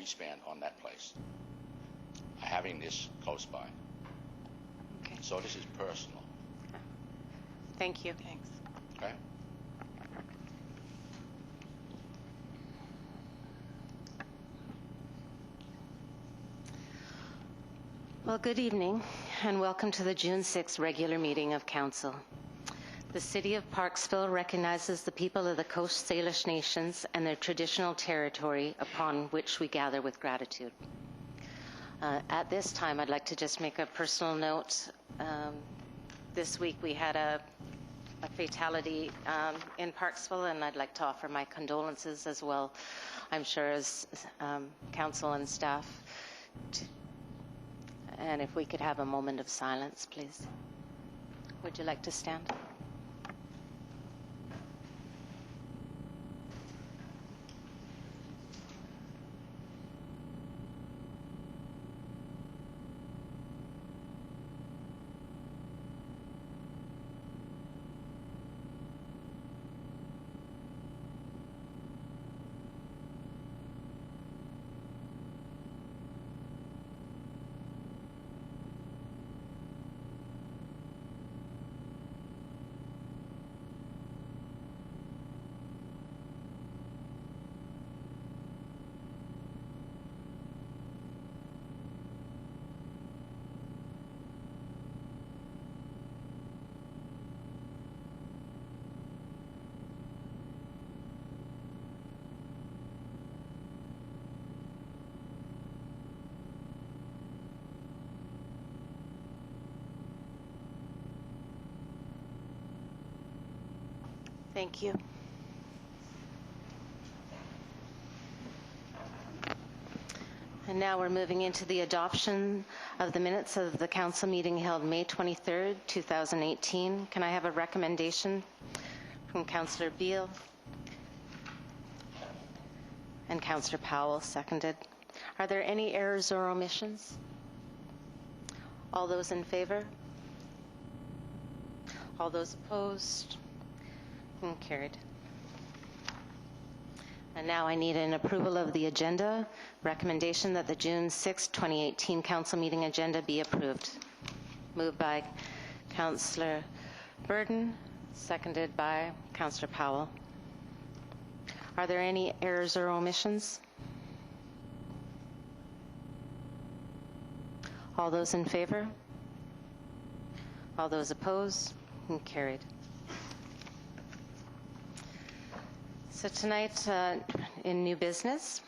span on that place, having this close by. Okay. So this is personal. Thank you. Thanks. Okay? Well, good evening, and welcome to the June 6th regular meeting of Council. The City of Parksville recognizes the people of the Coast Salish Nations and their traditional territory upon which we gather with gratitude. At this time, I'd like to just make a personal note. This week we had a fatality in Parksville, and I'd like to offer my condolences as well, I'm sure, as Council and staff. And if we could have a moment of silence, please. Would you like to stand? Thank you. And now we're moving into the adoption of the minutes of the council meeting held May 23rd, 2018. Can I have a recommendation from Councillor Beil and Councillor Powell, seconded? Are there any errors or omissions? All those in favor? All those opposed? Carried. And now I need an approval of the agenda. Recommendation that the June 6, 2018 council meeting agenda be approved. Moved by Councillor Burden, seconded by Councillor Powell. Are there any errors or omissions? All those in favor? All those opposed? Carried. So tonight, in new business,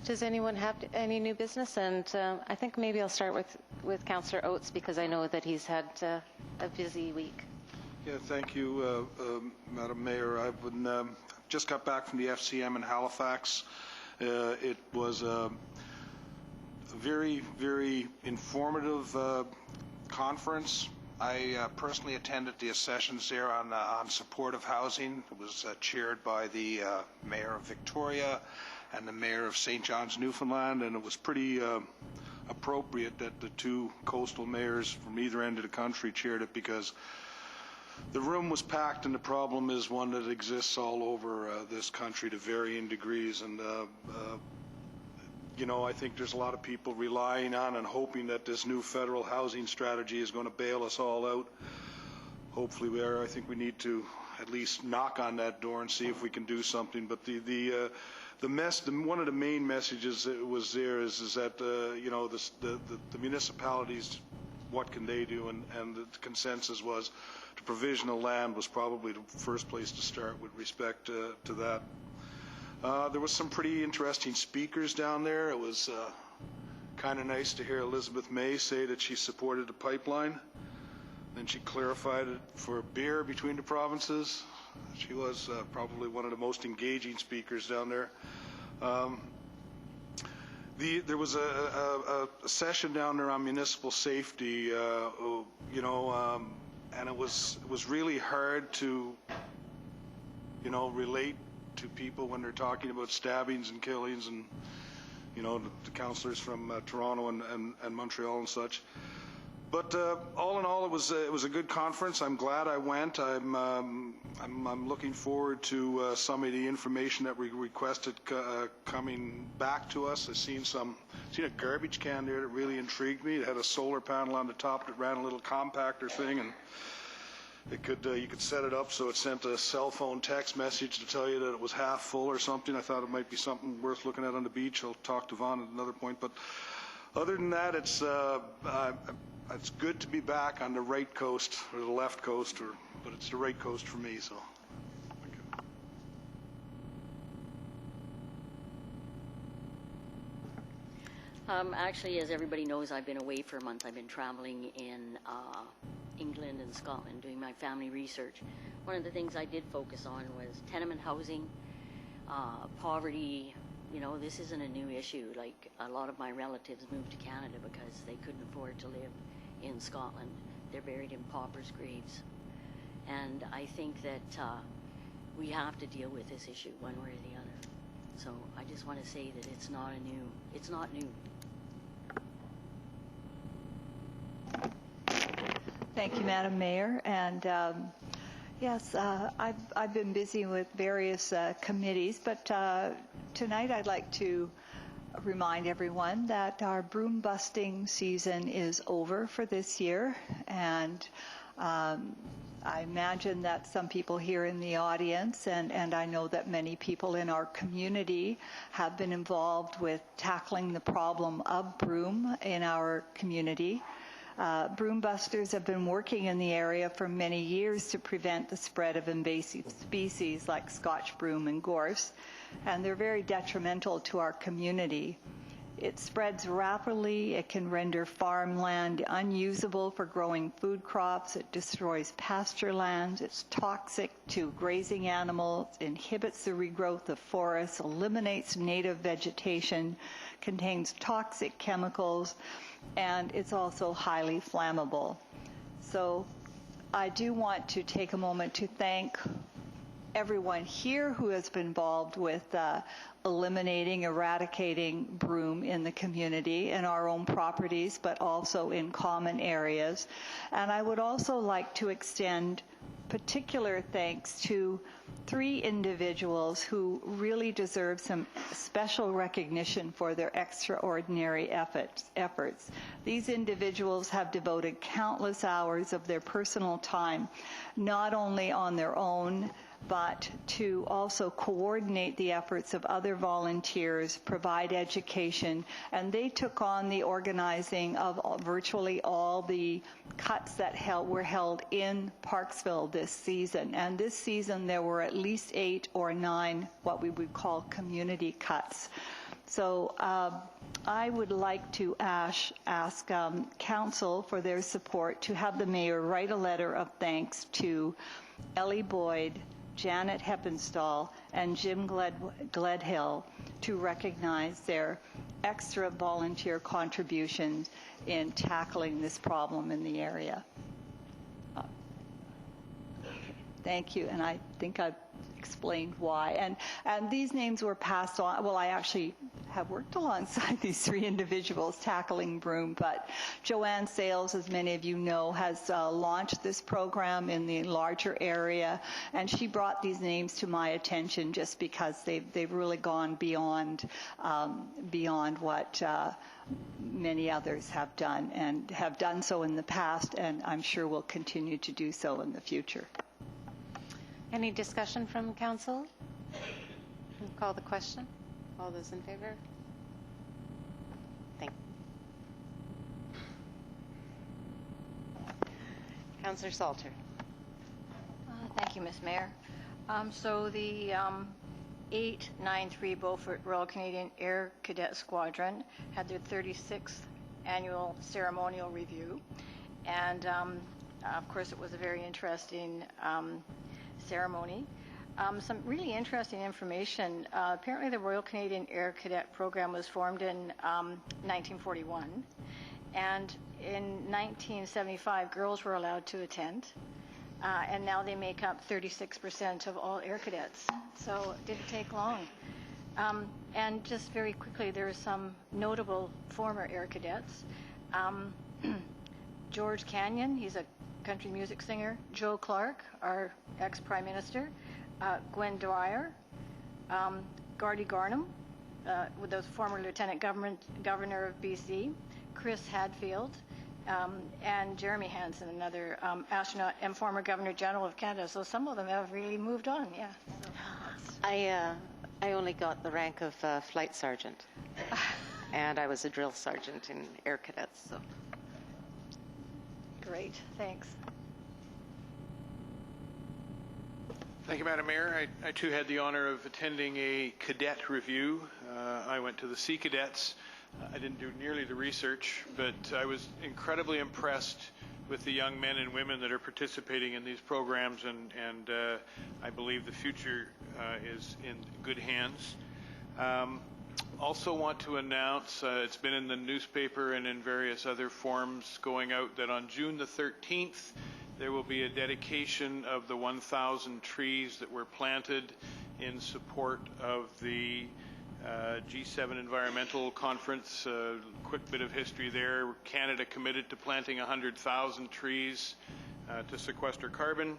does anyone have any new business? And I think maybe I'll start with Councillor Oates, because I know that he's had a busy week. Yeah, thank you, Madam Mayor. I've been, just got back from the FCM in Halifax. It was very, very informative conference. I personally attended the sessions there on supportive housing. It was chaired by the Mayor of Victoria and the Mayor of St. John's, Newfoundland, and it was pretty appropriate that the two coastal mayors from either end of the country chaired it, because the room was packed, and the problem is one that exists all over this country to varying degrees. And you know, I think there's a lot of people relying on and hoping that this new federal housing strategy is going to bail us all out. Hopefully we are. I think we need to at least knock on that door and see if we can do something. But one of the main messages that was there is that you know, the municipalities, what can they do? And the consensus was the provisional land was probably the first place to start with respect to that. There was some pretty interesting speakers down there. It was kind of nice to hear Elizabeth May say that she supported the pipeline. Then she clarified it for beer between the provinces. She was probably one of the most engaging speakers down there. There was a session down there on municipal safety, you know, and it was really hard to, you know, relate to people when they're talking about stabbings and killings, and you know, the councillors from Toronto and Montreal and such. But all in all, it was a good conference. I'm glad I went. I'm looking forward to some of the information that we requested coming back to us. I've seen a garbage can there that really intrigued me. It had a solar panel on the top that ran a little compactor thing, and it could you could set it up so it sent a cell phone text message to tell you that it was half full or something. I thought it might be something worth looking at on the beach. I'll talk to Vaughn at another point, but other than that, it's good to be back on the right coast or the left coast, but it's the right coast for me. So, thank you. Actually, as everybody knows, I've been away for a month. I've been traveling in England and Scotland doing my family research. One of the things I did focus on was tenement housing, poverty. You know, this isn't a new issue. Like, a lot of my relatives moved to Canada because they couldn't afford to live in Scotland. They're buried in paupers' graves. And I think that we have to deal with this issue one way or the other. So I just want to say that it's not new. Thank you, Madam Mayor. And yes, I've been busy with various committees, but tonight I'd like to remind everyone that our broom busting season is over for this year, and I imagine that some people here in the audience, and I know that many people in our community have been involved with tackling the problem of broom in our community. Broombusters have been working in the area for many years to prevent the spread of invasive species like Scotch broom and gorse, and they're very detrimental to our community. It spreads rapidly. It can render farmland unusable for growing food crops. It destroys pasture lands. It's toxic to grazing animals, inhibits the regrowth of forests, eliminates native vegetation, contains toxic chemicals, and it's also highly flammable. So I do want to take a moment to thank everyone here who has been involved with eradicating broom in the community, in our own properties, but also in common areas. And I would also like to extend particular thanks to 3 individuals who really deserve some special recognition for their extraordinary efforts. These individuals have devoted countless hours of their personal time, not only on their own, but to also coordinate the efforts of other volunteers, provide education, and they took on the organizing of virtually all the cuts that were held in Parksville this season. And this season there were at least 8 or 9 what we would call community cuts. So I would like to ask Council for their support to have the Mayor write a letter of thanks to Ellie Boyd, Janet Heppenstall, and Jim Gledhill to recognize their extra volunteer contributions in tackling this problem in the area. Thank you, and I think I've explained why. And these names were passed on. Well, I actually have worked alongside these 3 individuals tackling broom, but Joanne Sales, as many of you know, has launched this program in the larger area, and she brought these names to my attention just because they've really gone beyond what many others have done, and have done so in the past, and I'm sure will continue to do so in the future. Any discussion from Council? We'll call the question. All those in favor? Thank you. Councillor Salter. Thank you, Ms. Mayor. So the 893 Beaufort Royal Canadian Air Cadet Squadron had their 36th annual ceremonial review, and of course it was a very interesting ceremony. Some really interesting information. Apparently the Royal Canadian Air Cadet program was formed in 1941, and in 1975 girls were allowed to attend, and now they make up 36% of all air cadets. So it didn't take long. And just very quickly, there are some notable former air cadets. George Canyon, he's a country music singer. Joe Clark, our ex-Prime Minister. Gwen Dwyer. Gardy Garnham, with the former Lieutenant Governor of BC. Chris Hadfield. And Jeremy Hansen, another astronaut and former Governor General of Canada. So some of them have really moved on, yeah. So I only got the rank of flight sergeant, and I was a drill sergeant in Air Cadets. So. Great, thanks. Thank you, Madam Mayor. I too had the honor of attending a cadet review. I went to the Sea Cadets. I didn't do nearly the research, but I was incredibly impressed with the young men and women that are participating in these programs, and I believe the future is in good hands. Also want to announce, it's been in the newspaper and in various other forms going out, that on June the 13th, there will be a dedication of the 1,000 trees that were planted in support of the G7 Environmental Conference. Quick bit of history there. Canada committed to planting 100,000 trees to sequester carbon.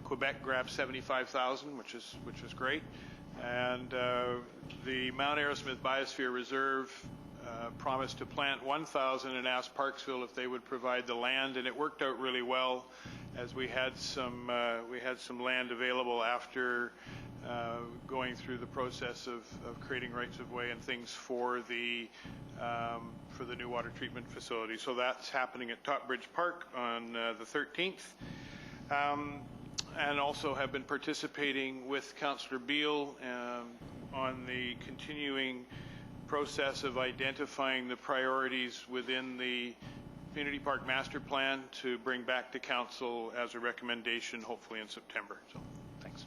Quebec grabbed 75,000, which is great. And the Mount Arrowsmith Biosphere Reserve promised to plant 1,000 and asked Parksville if they would provide the land, and it worked out really well, as we had some land available after going through the process of creating rights of way and things for the new water treatment facility. So that's happening at Topbridge Park on the 13th. And also have been participating with Councillor Beil on the continuing process of identifying the priorities within the Community Park Master Plan to bring back to Council as a recommendation, hopefully in September. So, thanks.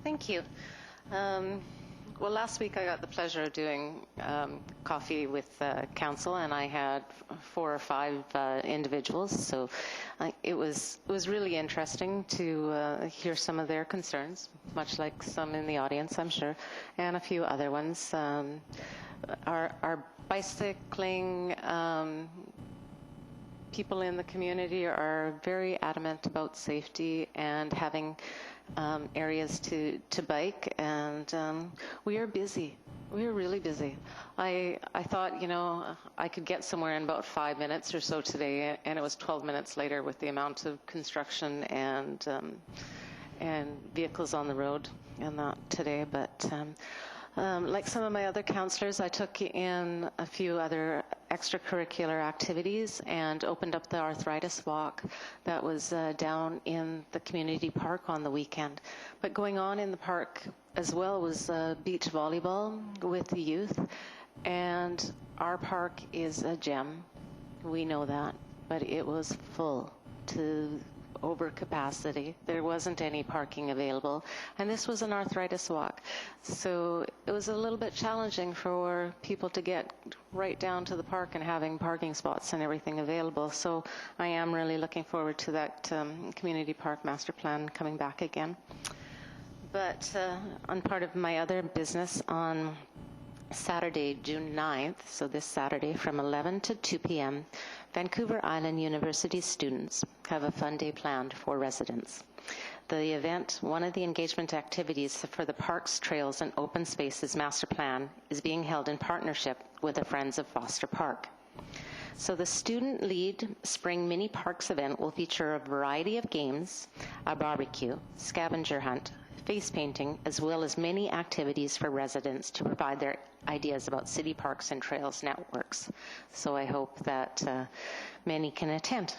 Thank you. Well, last week I got the pleasure of doing coffee with council, and I had 4 or 5 individuals. So it was really interesting to hear some of their concerns, much like some in the audience, I'm sure, and a few other ones. Our bicycling people in the community are very adamant about safety and having areas to bike, and we are busy. We are really busy. I thought, I could get somewhere in about 5 minutes or so today, and it was 12 minutes later with the amount of construction and vehicles on the road and that today. But like some of my other councillors, I took in a few other extracurricular activities and opened up the arthritis walk that was down in the community park on the weekend. But going on in the park as well was beach volleyball with the youth, and our park is a gem. We know that, but it was full to over capacity. There wasn't any parking available, and this was an arthritis walk, so it was a little bit challenging for people to get right down to the park and having parking spots and everything available. So I am really looking forward to that community park master plan coming back again. But on part of my other business, on Saturday, June 9th, so this Saturday from 11 to 2 p.m., Vancouver Island University students have a fun day planned for residents. The event, one of the engagement activities for the Parks, Trails and Open Spaces Master Plan, is being held in partnership with the Friends of Foster Park. So the student lead Spring Mini Parks event will feature a variety of games, a barbecue, scavenger hunt, face painting, as well as many activities for residents to provide their ideas about city parks and trails networks. So I hope that many can attend.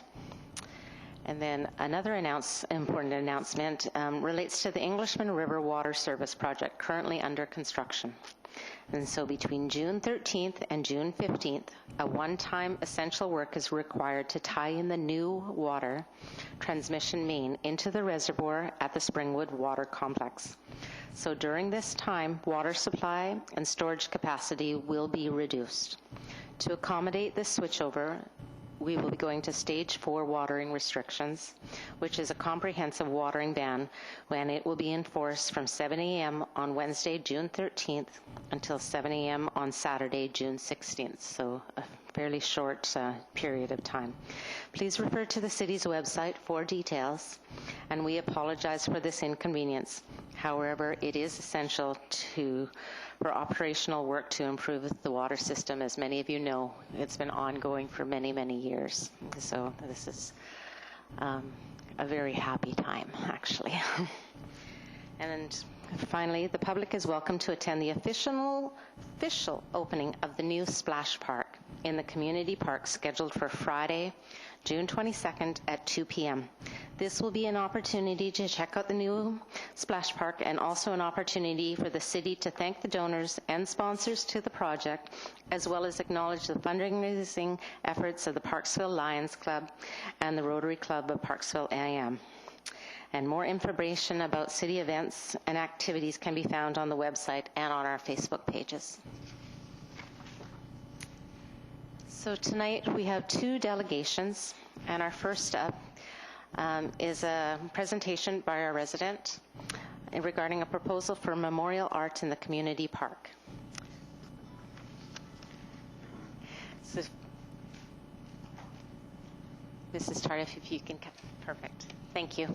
And then another important announcement relates to the Englishman River Water Service project currently under construction. And so between June 13th and June 15th, a one-time essential work is required to tie in the new water transmission main into the reservoir at the Springwood Water Complex. So during this time, water supply and storage capacity will be reduced. To accommodate this switchover, we will be going to stage 4 watering restrictions, which is a comprehensive watering ban, when it will be enforced from 7 a.m. on Wednesday, June 13th until 7 a.m. on Saturday, June 16th, so a fairly short period of time. Please refer to the city's website for details, and we apologize for this inconvenience. However, it is essential for operational work to improve the water system. As many of you know, it's been ongoing for many, many years. So this is a very happy time, actually. And finally, the public is welcome to attend the official opening of the new splash park in the community park, scheduled for Friday, June 22nd at 2 p.m. This will be an opportunity to check out the new splash park, and also an opportunity for the city to thank the donors and sponsors to the project, as well as acknowledge the fundraising efforts of the Parksville Lions Club and the Rotary Club of Parksville AM. And more information about city events and activities can be found on the website and on our Facebook pages. So tonight we have 2 delegations, and our first up is a presentation by our resident regarding a proposal for memorial art in the community park. So, Mrs. Tardiff, if you can come. Perfect. Thank you.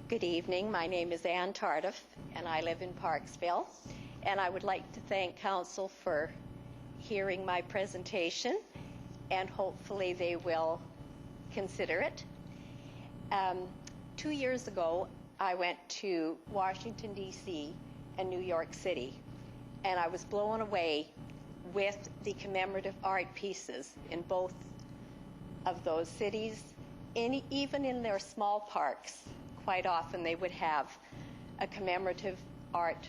Good evening. My name is Ann Tardiff, and I live in Parksville. And I would like to thank Council for hearing my presentation, and hopefully they will consider it. 2 years ago, I went to Washington, D.C. and New York City, and I was blown away with the commemorative art pieces in both of those cities. Even in their small parks, quite often they would have a commemorative art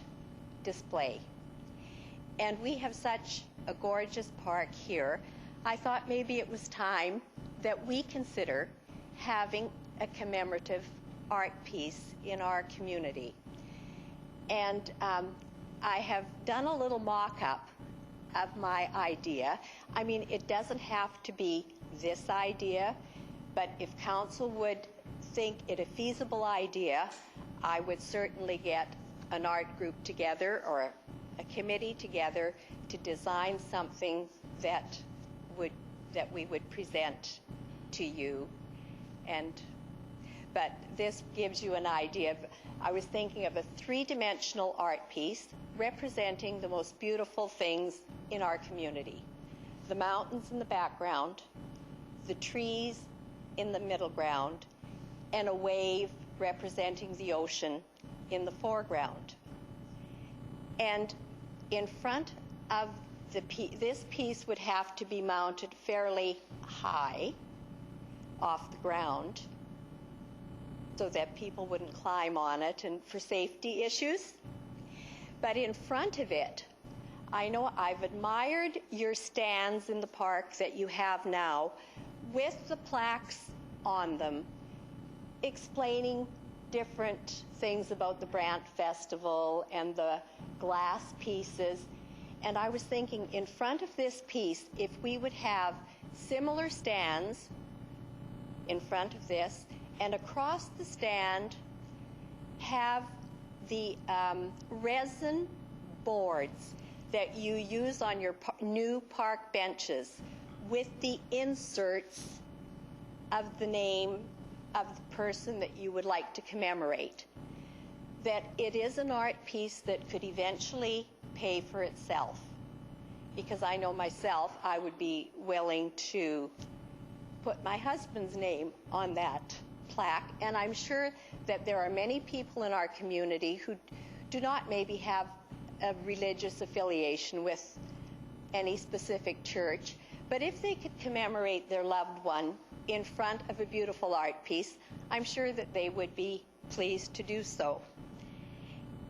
display. And we have such a gorgeous park here. I thought maybe it was time that we consider having a commemorative art piece in our community. And I have done a little mock-up of my idea. I mean, it doesn't have to be this idea, but if Council would think it a feasible idea, I would certainly get an art group together or a committee together to design something that we would present to you. But this gives you an idea. I was thinking of a 3-dimensional art piece representing the most beautiful things in our community. The mountains in the background, the trees in the middle ground, and a wave representing the ocean in the foreground. And in front of this piece would have to be mounted fairly high off the ground so that people wouldn't climb on it and for safety issues. But in front of it, I know I've admired your stands in the park that you have now with the plaques on them explaining different things about the Brant Festival and the glass pieces. And I was thinking, in front of this piece, if we would have similar stands in front of this, and across the stand have the resin boards that you use on your new park benches with the inserts of the name of the person that you would like to commemorate. That it is an art piece that could eventually pay for itself. Because I know myself, I would be willing to put my husband's name on that plaque. And I'm sure that there are many people in our community who do not maybe have a religious affiliation with any specific church, but if they could commemorate their loved one in front of a beautiful art piece, I'm sure that they would be pleased to do so.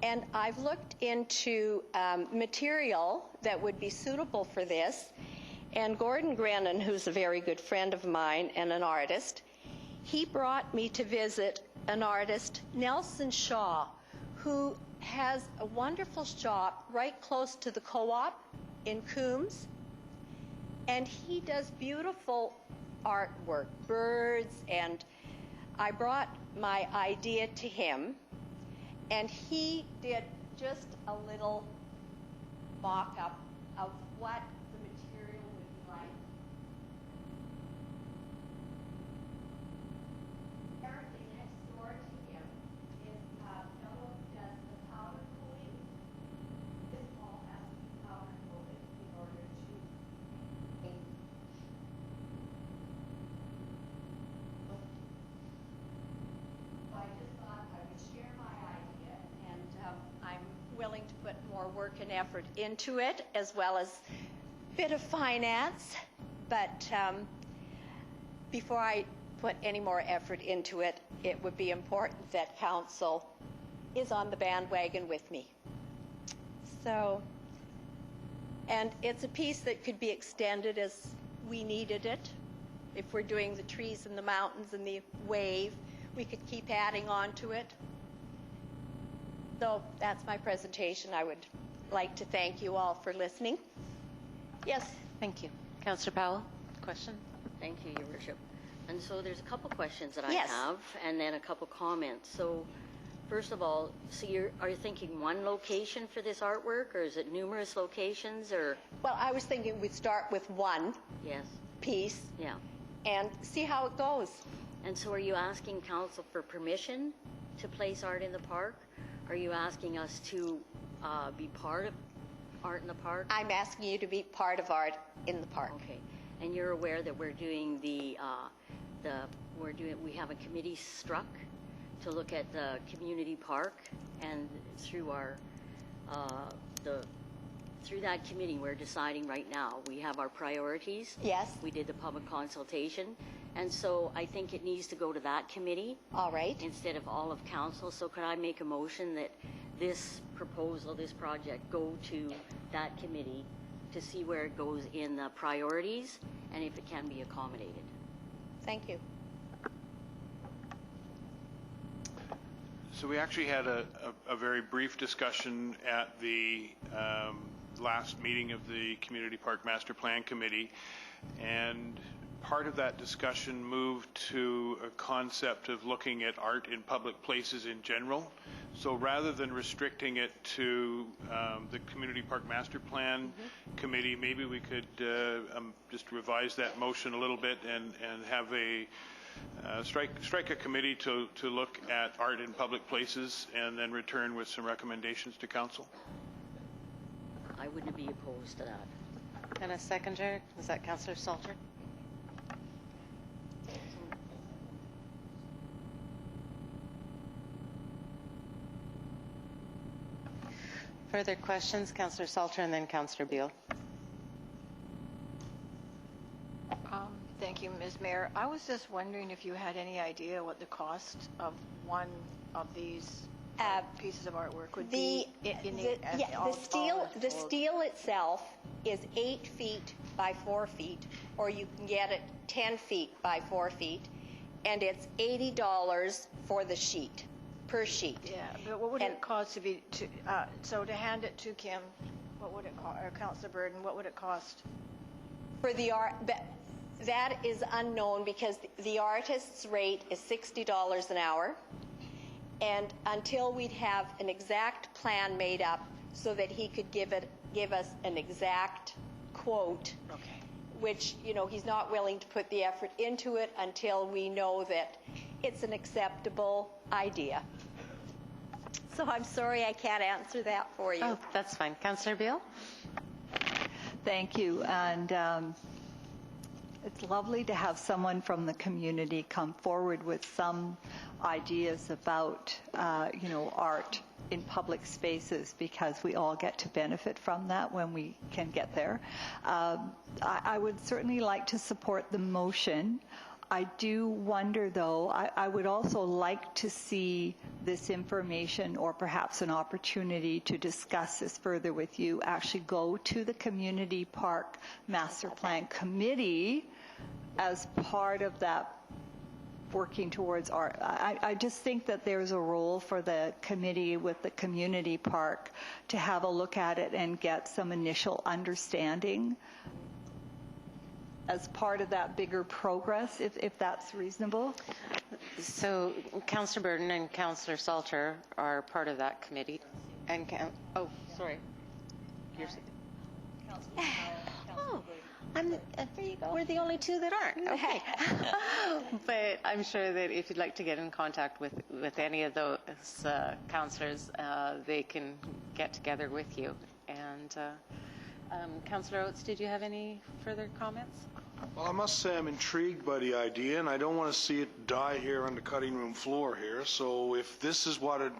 And I've looked into material that would be suitable for this, and Gordon Grennan, who's a very good friend of mine and an artist, he brought me to visit an artist, Nelson Shaw, who has a wonderful shop right close to the co-op in Coombs, and he does beautiful artwork, birds, and I brought my idea to him, and he did just a little mock-up of what the material would be like. Everything next door to him is a fellow who does the powder coating. This all has to be powder coated in order to paint. So I just thought I would share my idea, and I'm willing to put more work and effort into it, as well as a bit of finance. But before I put any more effort into it, it would be important that council is on the bandwagon with me. So, and it's a piece that could be extended as we needed it. If we're doing the trees and the mountains and the wave, we could keep adding on to it. So that's my presentation. I would like to thank you all for listening. Yes? Thank you. Councillor Powell, question? Thank you, Your Worship. And so there's a couple questions that I Yes. have, and then a couple comments. So first of all, so are you thinking one location for this artwork, or is it numerous locations, or? Well, I was thinking we'd start with one Yes, piece yeah. and see how it goes. And so are you asking council for permission to place art in the park? Are you asking us to be part of art in the park? I'm asking you to be part of art in the park. Okay. And you're aware that we're doing we have a committee struck to look at the community park, and through our through that committee we're deciding right now. We have our priorities. Yes. We did the public consultation, and so I think it needs to go to that committee All right. instead of all of council. So could I make a motion that this proposal, this project, go to that committee to see where it goes in the priorities and if it can be accommodated? Thank you. So we actually had a very brief discussion at the last meeting of the Community Park Master Plan Committee, and part of that discussion moved to a concept of looking at art in public places in general. So rather than restricting it to the Community Park Master Plan Committee, maybe we could just revise that motion a little bit and have a strike a committee to look at art in public places and then return with some recommendations to council. I wouldn't be opposed to that. And a seconder, is that Councillor Salter? Further questions, Councillor Salter and then Councillor Beil. Thank you, Ms. Mayor. I was just wondering if you had any idea what the cost of one of these pieces of artwork would be. The steel itself is 8 feet by 4 feet, or you can get it 10 feet by 4 feet, and it's $80 for the sheet, per sheet. Yeah, but what would it cost so to hand it to Kim, what would it cost, or Councillor Burden, what would it cost? For the art, that is unknown because the artist's rate is $60 an hour. And until we'd have an exact plan made up so that he could give us an exact quote, which, you know, he's not willing to put the effort into it until we know that it's an acceptable idea. So I'm sorry I can't answer that for you. Oh, that's fine. Councillor Beil? Thank you. And it's lovely to have someone from the community come forward with some ideas about, art in public spaces, because we all get to benefit from that when we can get there. I would certainly like to support the motion. I do wonder, though, I would also like to see this information, or perhaps an opportunity to discuss this further with you, actually go to the Community Park Master Plan Committee as part of that working towards our, I just think that there's a role for the committee with the community park to have a look at it and get some initial understanding as part of that bigger progress, if that's reasonable. So Councillor Burton and Councillor Salter are part of that committee. And oh, sorry. There you go. We're the only two that aren't. Okay. But I'm sure that if you'd like to get in contact with any of those councillors, they can get together with you. And Councillor Oates, did you have any further comments? Well, I must say I'm intrigued by the idea, and I don't want to see it die here on the cutting room floor here. So if this is what it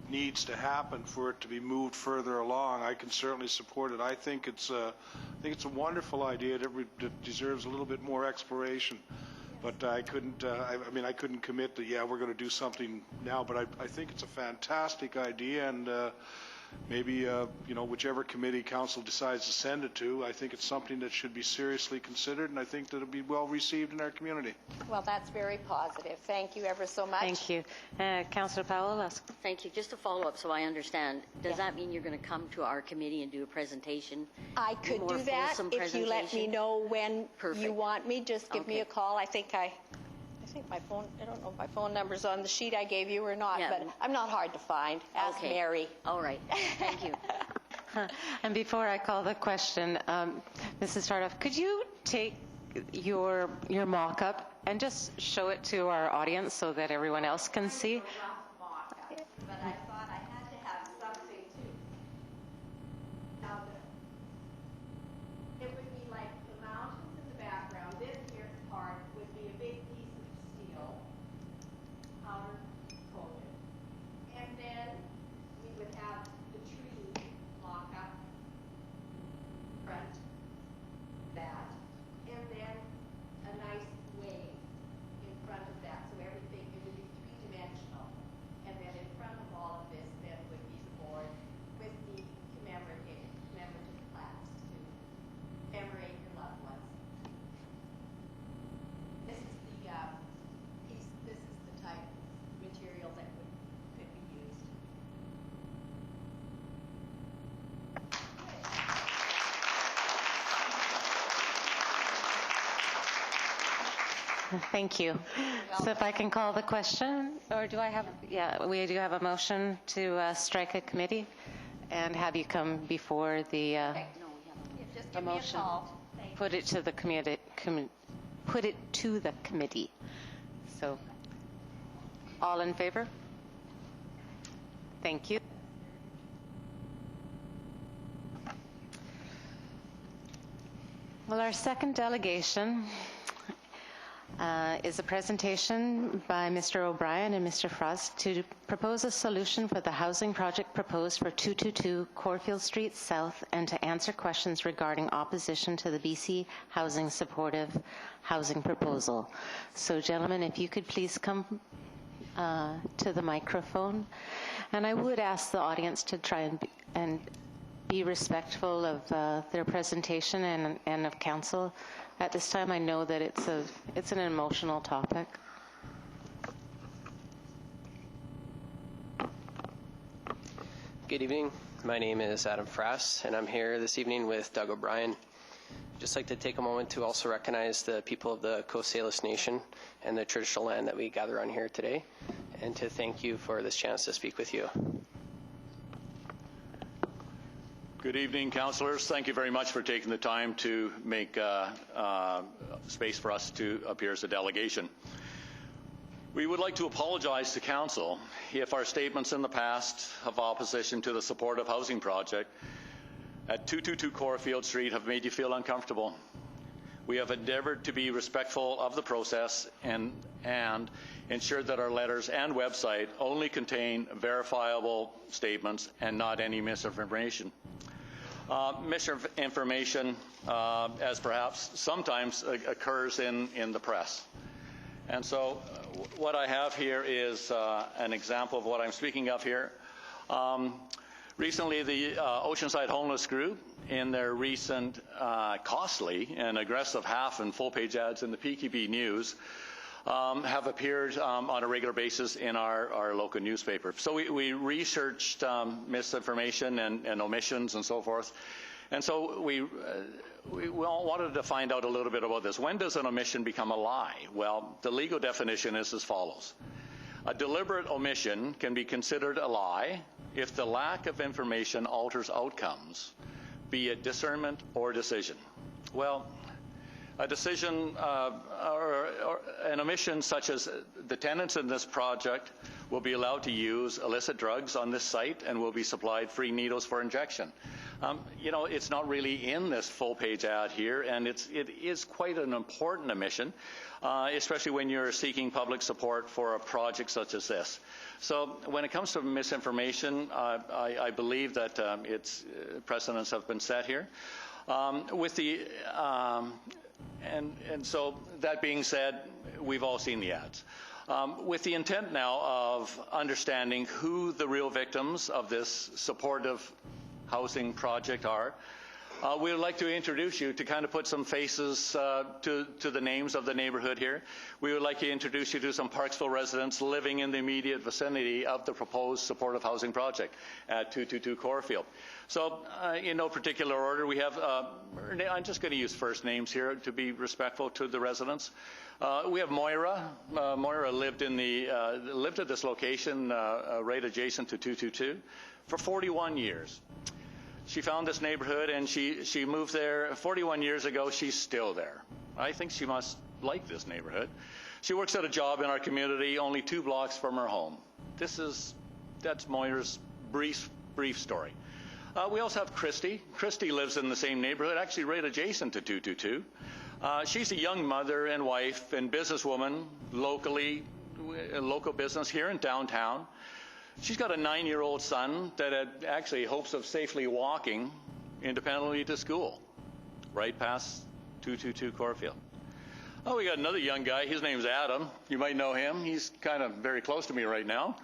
needs to happen for it to be moved further along, I can certainly support it. I think it's a wonderful idea that deserves a little bit more exploration. But I couldn't. I mean, I couldn't commit that. Yeah, we're going to do something now. But I think it's a fantastic idea, and maybe you know, whichever committee council decides to send it to, I think it's something that should be seriously considered, and I think that it'll be well received in our community. Well, that's very positive. Thank you ever so much. Thank you. Councillor Powell. Thank you. Just to follow up so I understand, does that mean you're going to come to our committee and do a presentation? I could do that if you let me know when you want me. Just give me a call. I think my phone, I don't know if my phone number's on the sheet I gave you or not, but I'm not hard to find. Ask Mary. All right. Thank you. And before I call the question, Mrs. Tardiff, could you take your mock-up and just show it to our audience so that everyone else can see? But I thought I had to have something too. Now, it would be like the mountains in the background. This here part would be a big piece of steel, powder coated. And then we would have the tree mock up front, that, and then a nice wave in front of that. So everything, it would be three-dimensional. And then in front of all of this then would be the board with the commemorative plaques to commemorate your loved ones. This is the piece, this is the type of material that could be used. Thank you. So if I can call the question, or do I have, we do have a motion to strike a committee and have you come before the Just a give me a motion. call. Put it to the committee, put it to the committee. So all in favor? Thank you. Well, our second delegation is a presentation by Mr. O'Brien and Mr. Fras to propose a solution for the housing project proposed for 222 Corfield Street South and to answer questions regarding opposition to the BC Housing Supportive Housing Proposal. So, gentlemen, if you could please come to the microphone. And I would ask the audience to try and be respectful of their presentation and of council. At this time, I know that it's an emotional topic. Good evening. My name is Adam Fras, and I'm here this evening with Doug O'Brien. I'd just like to take a moment to also recognize the people of the Coast Salish Nation and the traditional land that we gather on here today, and to thank you for this chance to speak with you. Good evening, councillors. Thank you very much for taking the time to make space for us to appear as a delegation. We would like to apologize to council if our statements in the past of opposition to the supportive housing project at 222 Corfield Street have made you feel uncomfortable. We have endeavoured to be respectful of the process and ensure that our letters and website only contain verifiable statements and not any misinformation. Misinformation, as perhaps sometimes occurs in the press. And so what I have here is an example of what I'm speaking of here. Recently, the Oceanside Homeless Group, in their recent costly and aggressive half and full-page ads in the PQB News, have appeared on a regular basis in our local newspaper. So we researched misinformation and omissions and so forth. And so we all wanted to find out a little bit about this. When does an omission become a lie? Well, the legal definition is as follows. A deliberate omission can be considered a lie if the lack of information alters outcomes, be it discernment or decision. Well, a decision or an omission such as the tenants in this project will be allowed to use illicit drugs on this site and will be supplied free needles for injection. You know, it's not really in this full-page ad here, and it is quite an important omission, especially when you're seeking public support for a project such as this. So when it comes to misinformation, I believe that its precedents have been set here. And so that being said, we've all seen the ads. With the intent now of understanding who the real victims of this supportive housing project are, we would like to introduce you to kind of put some faces to the names of the neighborhood here. We would like to introduce you to some Parksville residents living in the immediate vicinity of the proposed supportive housing project at 222 Corfield. So in no particular order, we have, I'm just going to use first names here to be respectful to the residents. We have Moira. Moira lived at this location right adjacent to 222 for 41 years. She found this neighborhood and she moved there 41 years ago. She's still there. I think she must like this neighborhood. She works at a job in our community only 2 blocks from her home. That's Moira's brief story. We also have Christy. Christy lives in the same neighborhood, actually right adjacent to 222. She's a young mother and wife and businesswoman, local business here in downtown. She's got a 9-year-old son that had actually hopes of safely walking independently to school, right past 222 Corfield. Oh, we got another young guy. His name's Adam. You might know him. He's kind of very close to me right now.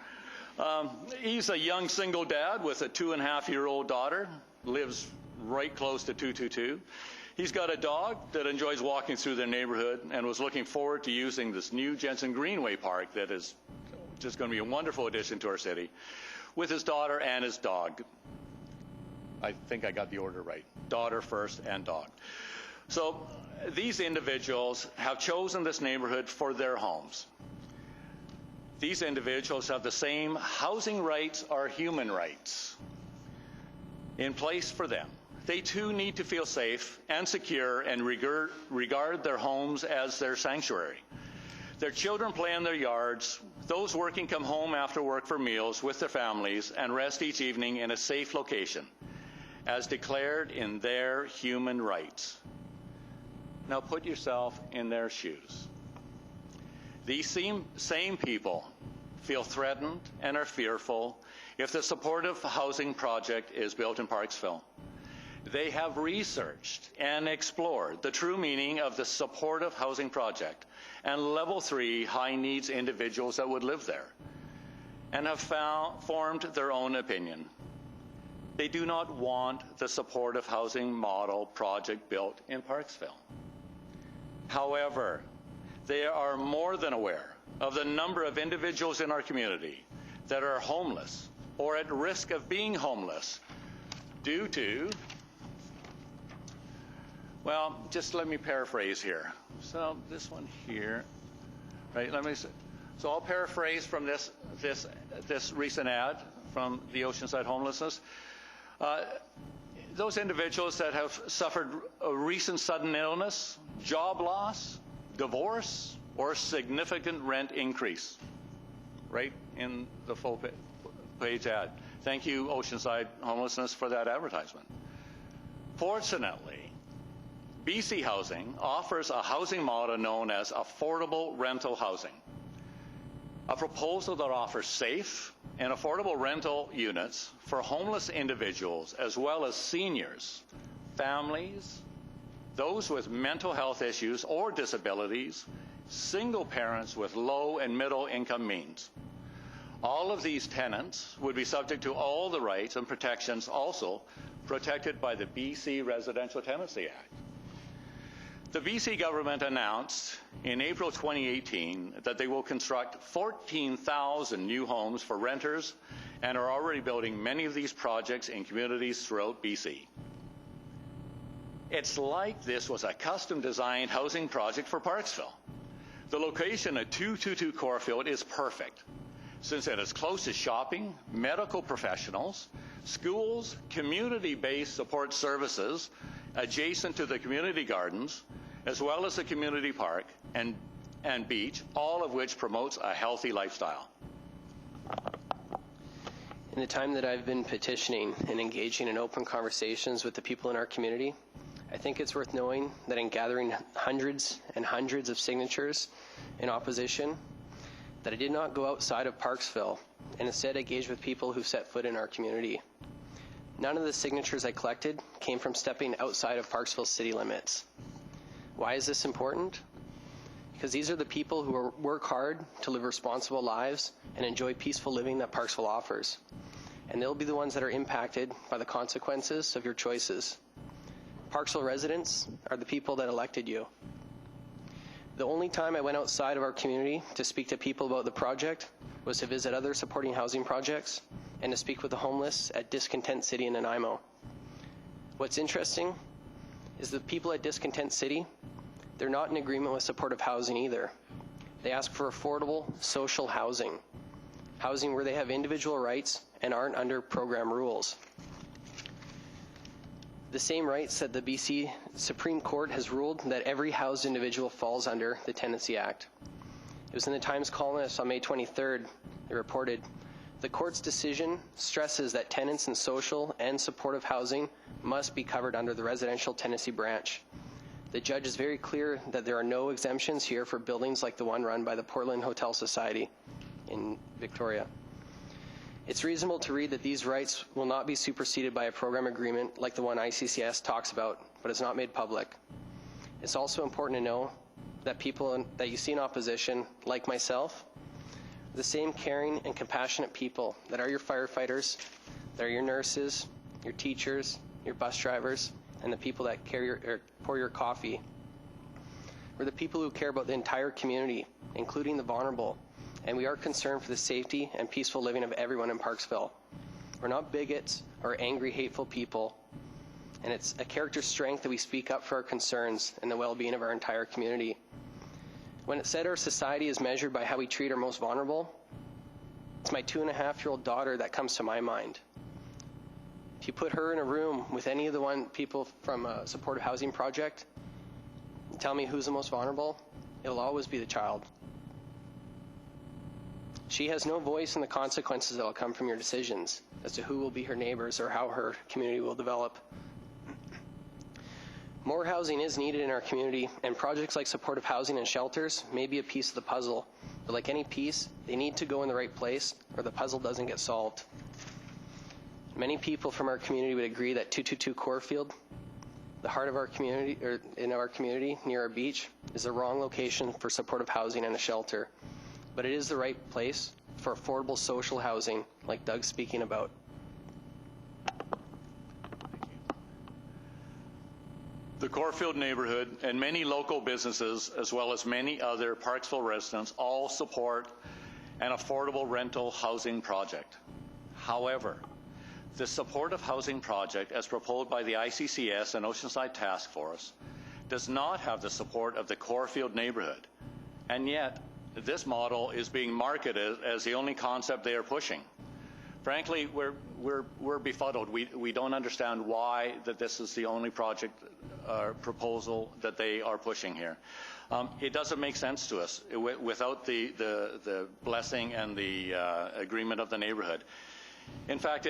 He's a young single dad with a 2.5-year-old daughter, lives right close to 222. He's got a dog that enjoys walking through their neighborhood and was looking forward to using this new Jensen Greenway Park that is just going to be a wonderful addition to our city, with his daughter and his dog. I think I got the order right. Daughter first and dog. So these individuals have chosen this neighborhood for their homes. These individuals have the same housing rights or human rights in place for them. They too need to feel safe and secure and regard their homes as their sanctuary. Their children play in their yards. Those working come home after work for meals with their families and rest each evening in a safe location, as declared in their human rights. Now put yourself in their shoes. These same people feel threatened and are fearful if the supportive housing project is built in Parksville. They have researched and explored the true meaning of the supportive housing project and level 3 high needs individuals that would live there, and have formed their own opinion. They do not want the supportive housing model project built in Parksville. However, they are more than aware of the number of individuals in our community that are homeless or at risk of being homeless due to, well, just let me paraphrase here. So this one here, right? So I'll paraphrase from this recent ad from the Oceanside Homelessness. Those individuals that have suffered a recent sudden illness, job loss, divorce, or significant rent increase, right in the full page ad. Thank you, Oceanside Homelessness, for that advertisement. Fortunately, BC Housing offers a housing model known as affordable rental housing. a proposal that offers safe and affordable rental units for homeless individuals as well as seniors, families, those with mental health issues or disabilities, single parents with low and middle income means. All of these tenants would be subject to all the rights and protections also protected by the BC Residential Tenancy Act. The BC government announced in April 2018 that they will construct 14,000 new homes for renters and are already building many of these projects in communities throughout BC. It's like this was a custom-designed housing project for Parksville. The location at 222 Corfield is perfect, since it is close to shopping, medical professionals, schools, community-based support services, adjacent to the community gardens, as well as the community park and beach, all of which promotes a healthy lifestyle. In the time that I've been petitioning and engaging in open conversations with the people in our community, I think it's worth knowing that in gathering hundreds and hundreds of signatures in opposition, that I did not go outside of Parksville and instead engage with people who set foot in our community. None of the signatures I collected came from stepping outside of Parksville city limits. Why is this important? Because these are the people who work hard to live responsible lives and enjoy peaceful living that Parksville offers. And they'll be the ones that are impacted by the consequences of your choices. Parksville residents are the people that elected you. The only time I went outside of our community to speak to people about the project was to visit other supporting housing projects and to speak with the homeless at Discontent City in Nanaimo. What's interesting is the people at Discontent City, they're not in agreement with supportive housing either. They ask for affordable social housing, housing where they have individual rights and aren't under program rules. The same rights that the BC Supreme Court has ruled that every housed individual falls under the Tenancy Act. It was in the Times Colonist on May 23rd, they reported, the court's decision stresses that tenants in social and supportive housing must be covered under the residential tenancy branch. The judge is very clear that there are no exemptions here for buildings like the one run by the Portland Hotel Society in Victoria. It's reasonable to read that these rights will not be superseded by a program agreement like the one ICCS talks about, but it's not made public. It's also important to know that people that you see in opposition, like myself, the same caring and compassionate people that are your firefighters, that are your nurses, your teachers, your bus drivers, and the people that pour your coffee. We're the people who care about the entire community, including the vulnerable, and we are concerned for the safety and peaceful living of everyone in Parksville. We're not bigots or angry, hateful people, and it's a character strength that we speak up for our concerns and the well-being of our entire community. When it's said our society is measured by how we treat our most vulnerable, it's my 2.5-year-old daughter that comes to my mind. If you put her in a room with any of the people from a supportive housing project, and tell me who's the most vulnerable, it'll always be the child. She has no voice in the consequences that will come from your decisions as to who will be her neighbors or how her community will develop. More housing is needed in our community, and projects like supportive housing and shelters may be a piece of the puzzle. But like any piece, they need to go in the right place or the puzzle doesn't get solved. Many people from our community would agree that 222 Corfield, the heart of our community, or in our community near our beach, is the wrong location for supportive housing and a shelter. But it is the right place for affordable social housing, like Doug's speaking about. The Corfield neighborhood and many local businesses, as well as many other Parksville residents, all support an affordable rental housing project. However, the supportive housing project, as proposed by the ICCS and Oceanside Task Force, does not have the support of the Corfield neighborhood, and yet this model is being marketed as the only concept they are pushing. Frankly, we're befuddled. We don't understand why that this is the only project proposal that they are pushing here. It doesn't make sense to us without the blessing and the agreement of the neighborhood. In fact,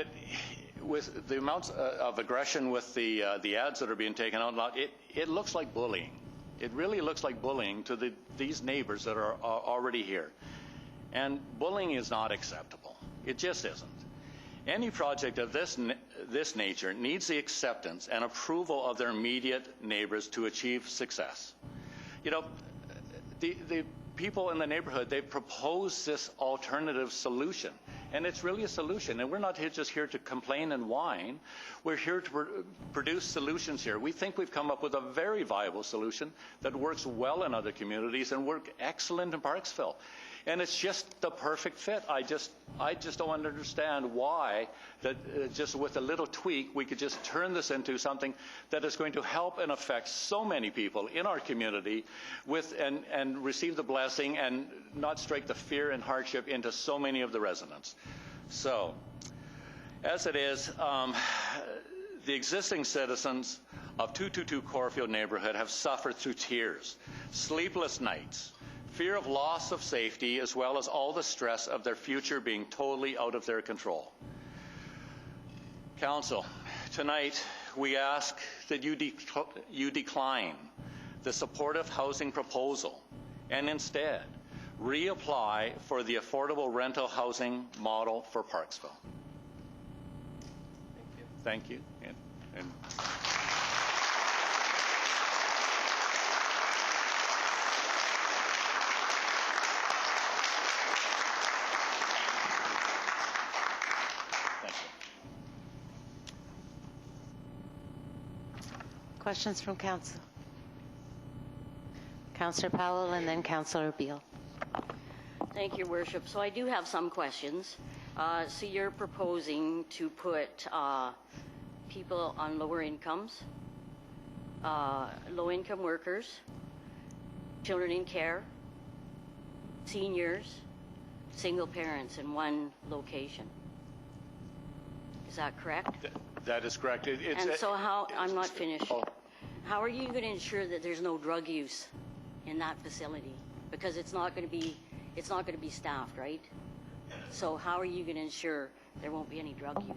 with the amounts of aggression with the ads that are being taken out, it looks like bullying. It really looks like bullying to these neighbors that are already here. And bullying is not acceptable. It just isn't. Any project of this nature needs the acceptance and approval of their immediate neighbors to achieve success. You know, the people in the neighborhood, they proposed this alternative solution. And it's really a solution. And we're not just here to complain and whine. We're here to produce solutions here. We think we've come up with a very viable solution that works well in other communities and work excellent in Parksville. And it's just the perfect fit. I just don't understand why that just with a little tweak we could just turn this into something that is going to help and affect so many people in our community with and receive the blessing and not strike the fear and hardship into so many of the residents. So, as it is, the existing citizens of 222 Corfield neighborhood have suffered through tears, sleepless nights, fear of loss of safety, as well as all the stress of their future being totally out of their control. Council, tonight we ask that you decline the supportive housing proposal and instead reapply for the affordable rental housing model for Parksville. Thank you. And Questions from Council? Councillor Powell and then Councillor Beil. Thank you, Worship. So I do have some questions. So you're proposing to put people on lower incomes, low-income workers, children in care, seniors, single parents in one location. Is that correct? that is correct. And so how, I'm not finished. How are you going to ensure that there's no drug use in that facility? Because it's not going to be staffed, right? So how are you going to ensure there won't be any drug use?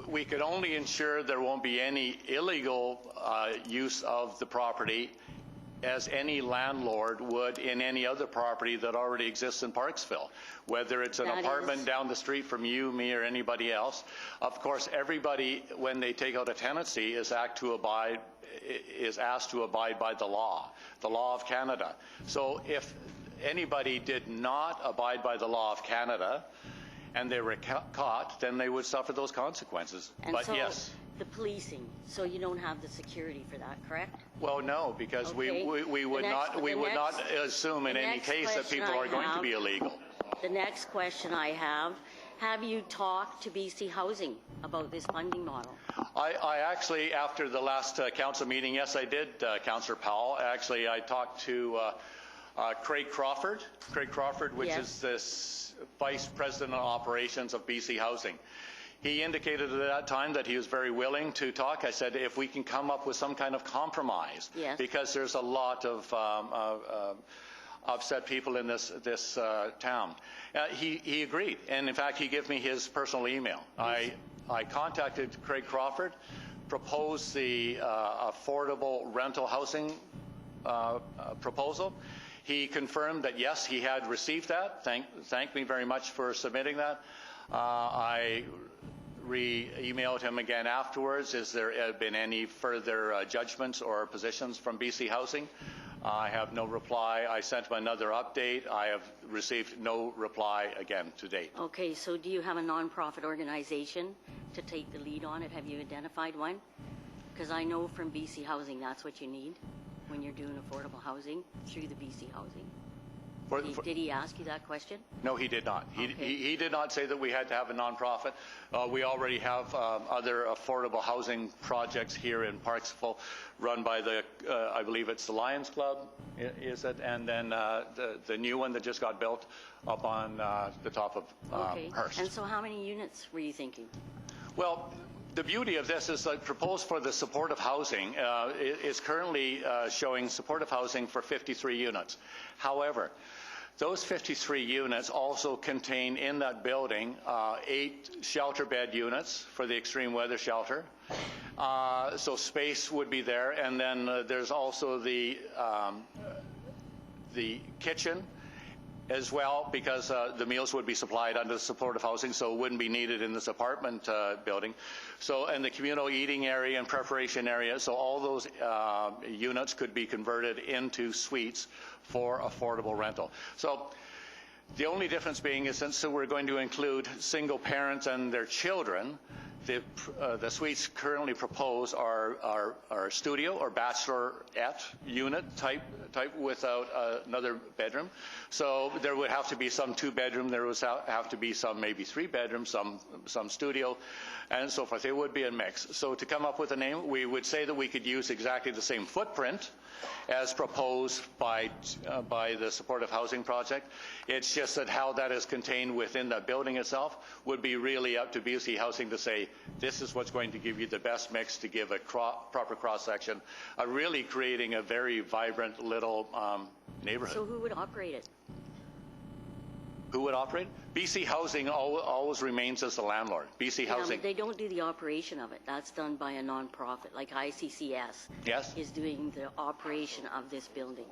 We could only ensure there won't be any illegal use of the property as any landlord would in any other property that already exists in Parksville, whether it's an apartment down the street from you, me, or anybody else. Of course, everybody, when they take out a tenancy, is asked to abide by the law of Canada. So if anybody did not abide by the law of Canada and they were caught, then they would suffer those consequences. And but so yes. The policing, so you don't have the security for that, correct? Well, no, because Okay. we would not assume in any case that people are going to be illegal. The next question I have you talked to BC Housing about this funding model? I actually, after the last council meeting, yes, I did, Councillor Powell. Actually, I talked to Craig Crawford, which is this Vice President of Operations of BC Housing. He indicated at that time that he was very willing to talk. I said, if we can come up with some kind of compromise, because there's a lot of upset people in this town. He agreed, and in fact, he gave me his personal email. I contacted Craig Crawford, proposed the affordable rental housing proposal. He confirmed that, yes, he had received that. Thanked me very much for submitting that. I re-emailed him again afterwards. Has there been any further judgments or positions from BC Housing? I have no reply. I sent him another update. I have received no reply again to date. Okay, so do you have a nonprofit organization to take the lead on it? Have you identified one? Because I know from BC Housing that's what you need when you're doing affordable housing through the BC Housing. Did he ask you that question? No, he did not. He did not say that we had to have a nonprofit. We already have other affordable housing projects here in Parksville run by the, I believe it's the Lions Club, is it? And then the new one that just got built up on the top of Hearst. And so how many units were you thinking? Well, the beauty of this is that proposed for the supportive housing is currently showing supportive housing for 53 units. However, those 53 units also contain in that building 8 shelter bed units for the extreme weather shelter. So space would be there, and then there's also the kitchen as well, because the meals would be supplied under supportive housing, so it wouldn't be needed in this apartment building. So, and the communal eating area and preparation area, so all those units could be converted into suites for affordable rental. So the only difference being is since we're going to include single parents and their children, the suites currently proposed are studio or bachelorette unit type without another bedroom. So there would have to be some 2-bedroom, there would have to be some maybe 3-bedroom, some studio, and so forth. It would be a mix. So to come up with a name, we would say that we could use exactly the same footprint as proposed by the supportive housing project. It's just that how that is contained within the building itself would be really up to BC Housing to say, this is what's going to give you the best mix to give a proper cross-section, really creating a very vibrant little neighborhood. So who would operate it? Who would operate? BC Housing always remains as the landlord. BC Housing. But they don't do the operation of it. That's done by a nonprofit, like ICCS. Yes. Is doing the operation of this building.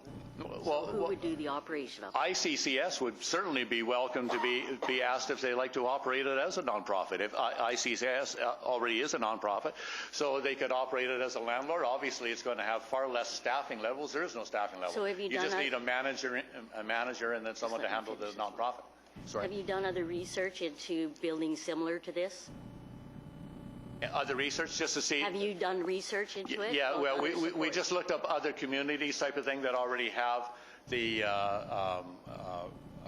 Well, who would do the operation of it? ICCS would certainly be welcome to be asked if they like to operate it as a nonprofit. If ICCS already is a nonprofit, so they could operate it as a landlord. Obviously, it's going to have far less staffing levels. There is no staffing level. So have you just need a manager, and then someone to handle the nonprofit. Sorry. Have you done other research into buildings similar to this? Other research just to see? Have you done research into it? Yeah, well, we just looked up other communities type of thing that already have the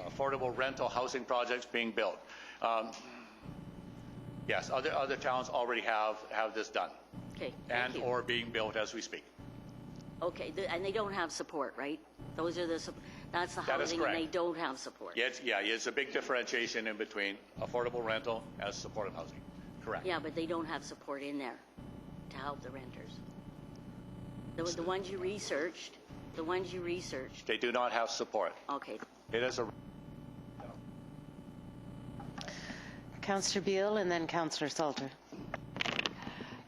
affordable rental housing projects being built. Yes, other towns already have this done. Okay, and or being built as we speak. Okay, and they don't have support, right? Those are that's the housing, and they don't have support. Yeah, it's a big differentiation in between affordable rental as supportive housing. Correct. Yeah, but they don't have support in there to help the renters. The ones you researched, They do not have support. Okay. It is a... Councillor Beil and then Councillor Salter.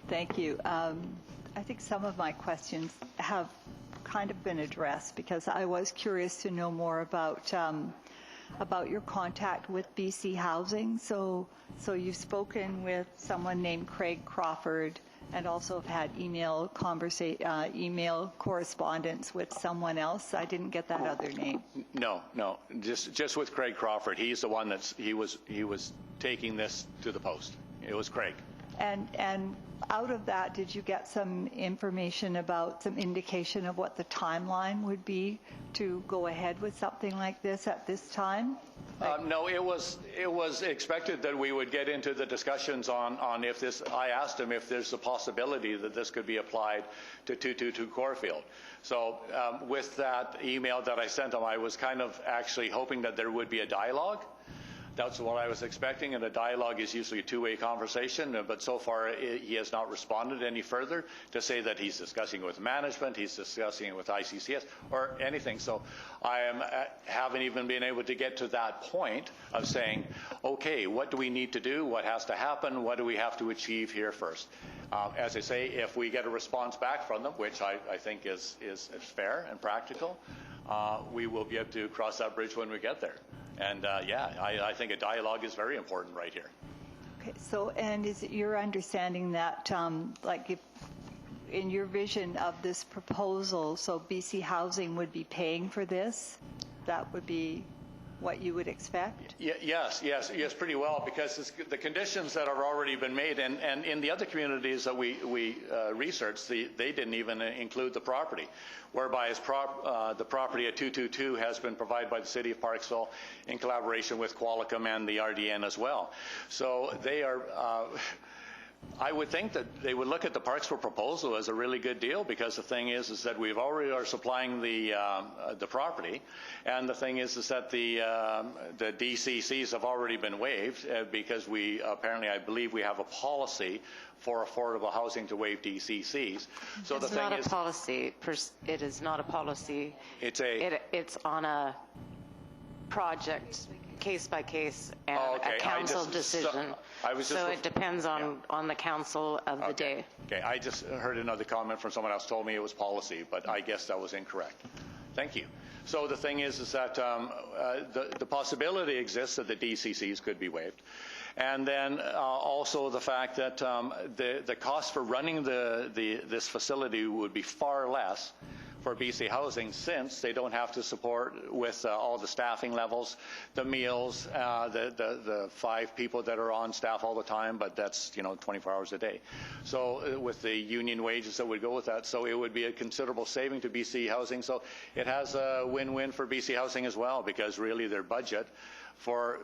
Thank you. I think some of my questions have kind of been addressed because I was curious to know more about your contact with BC Housing. So you've spoken with someone named Craig Crawford and also have had email correspondence with someone else. I didn't get that other name. No, just with Craig Crawford. He's the one he was taking this to the post. It was Craig. And out of that, did you get some information about some indication of what the timeline would be to go ahead with something like this at this time? No, it was expected that we would get into the discussions on if this. I asked him if there's a possibility that this could be applied to 222 Corfield. So with that email that I sent him, I was kind of actually hoping that there would be a dialogue. That's what I was expecting, and a dialogue is usually a two-way conversation, but so far he has not responded any further to say that he's discussing it with management, he's discussing it with ICCS, or anything. So I haven't even been able to get to that point of saying, okay, what do we need to do, what has to happen, what do we have to achieve here first? As I say, if we get a response back from them, which I think is fair and practical, we will be able to cross that bridge when we get there. And I think a dialogue is very important right here. Okay, so, and is it your understanding that, like, if in your vision of this proposal, so BC Housing would be paying for this? That would be what you would expect? Yes, pretty well, because the conditions that have already been made, and in the other communities that we researched, they didn't even include the property, whereby the property at 222 has been provided by the City of Parksville in collaboration with Qualicum and the RDN as well. So they are... I would think that they would look at the Parksville proposal as a really good deal, because the thing is that we've already are supplying the property, and the thing is that the DCCs have already been waived because we apparently, I believe, we have a policy for affordable housing to waive DCCs. So it's not a policy. It is not a policy. It's on a project, case by case, and a council decision. So it depends on the council of the day. Okay, I just heard another comment from someone else told me it was policy, but I guess that was incorrect. Thank you. So the thing is that the possibility exists that the DCCs could be waived. And then also the fact that the cost for running this facility would be far less for BC Housing, since they don't have to support with all the staffing levels, the meals, the 5 people that are on staff all the time, but that's 24 hours a day. So with the union wages that would go with that, so it would be a considerable saving to BC Housing. So it has a win-win for BC Housing as well, because really their budget for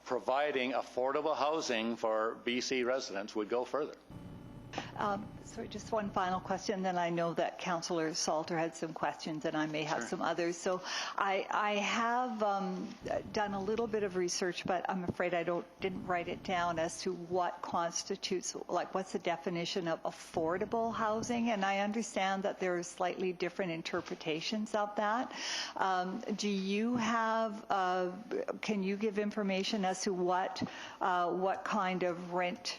providing affordable housing for BC residents would go further. Sorry, just one final question, then I know that Councillor Salter had some questions and I may have some others. So I have done a little bit of research, but I'm afraid I didn't write it down as to what constitutes, like what's the definition of affordable housing, and I understand that there are slightly different interpretations of that. Do you have, can you give information as to what kind of rent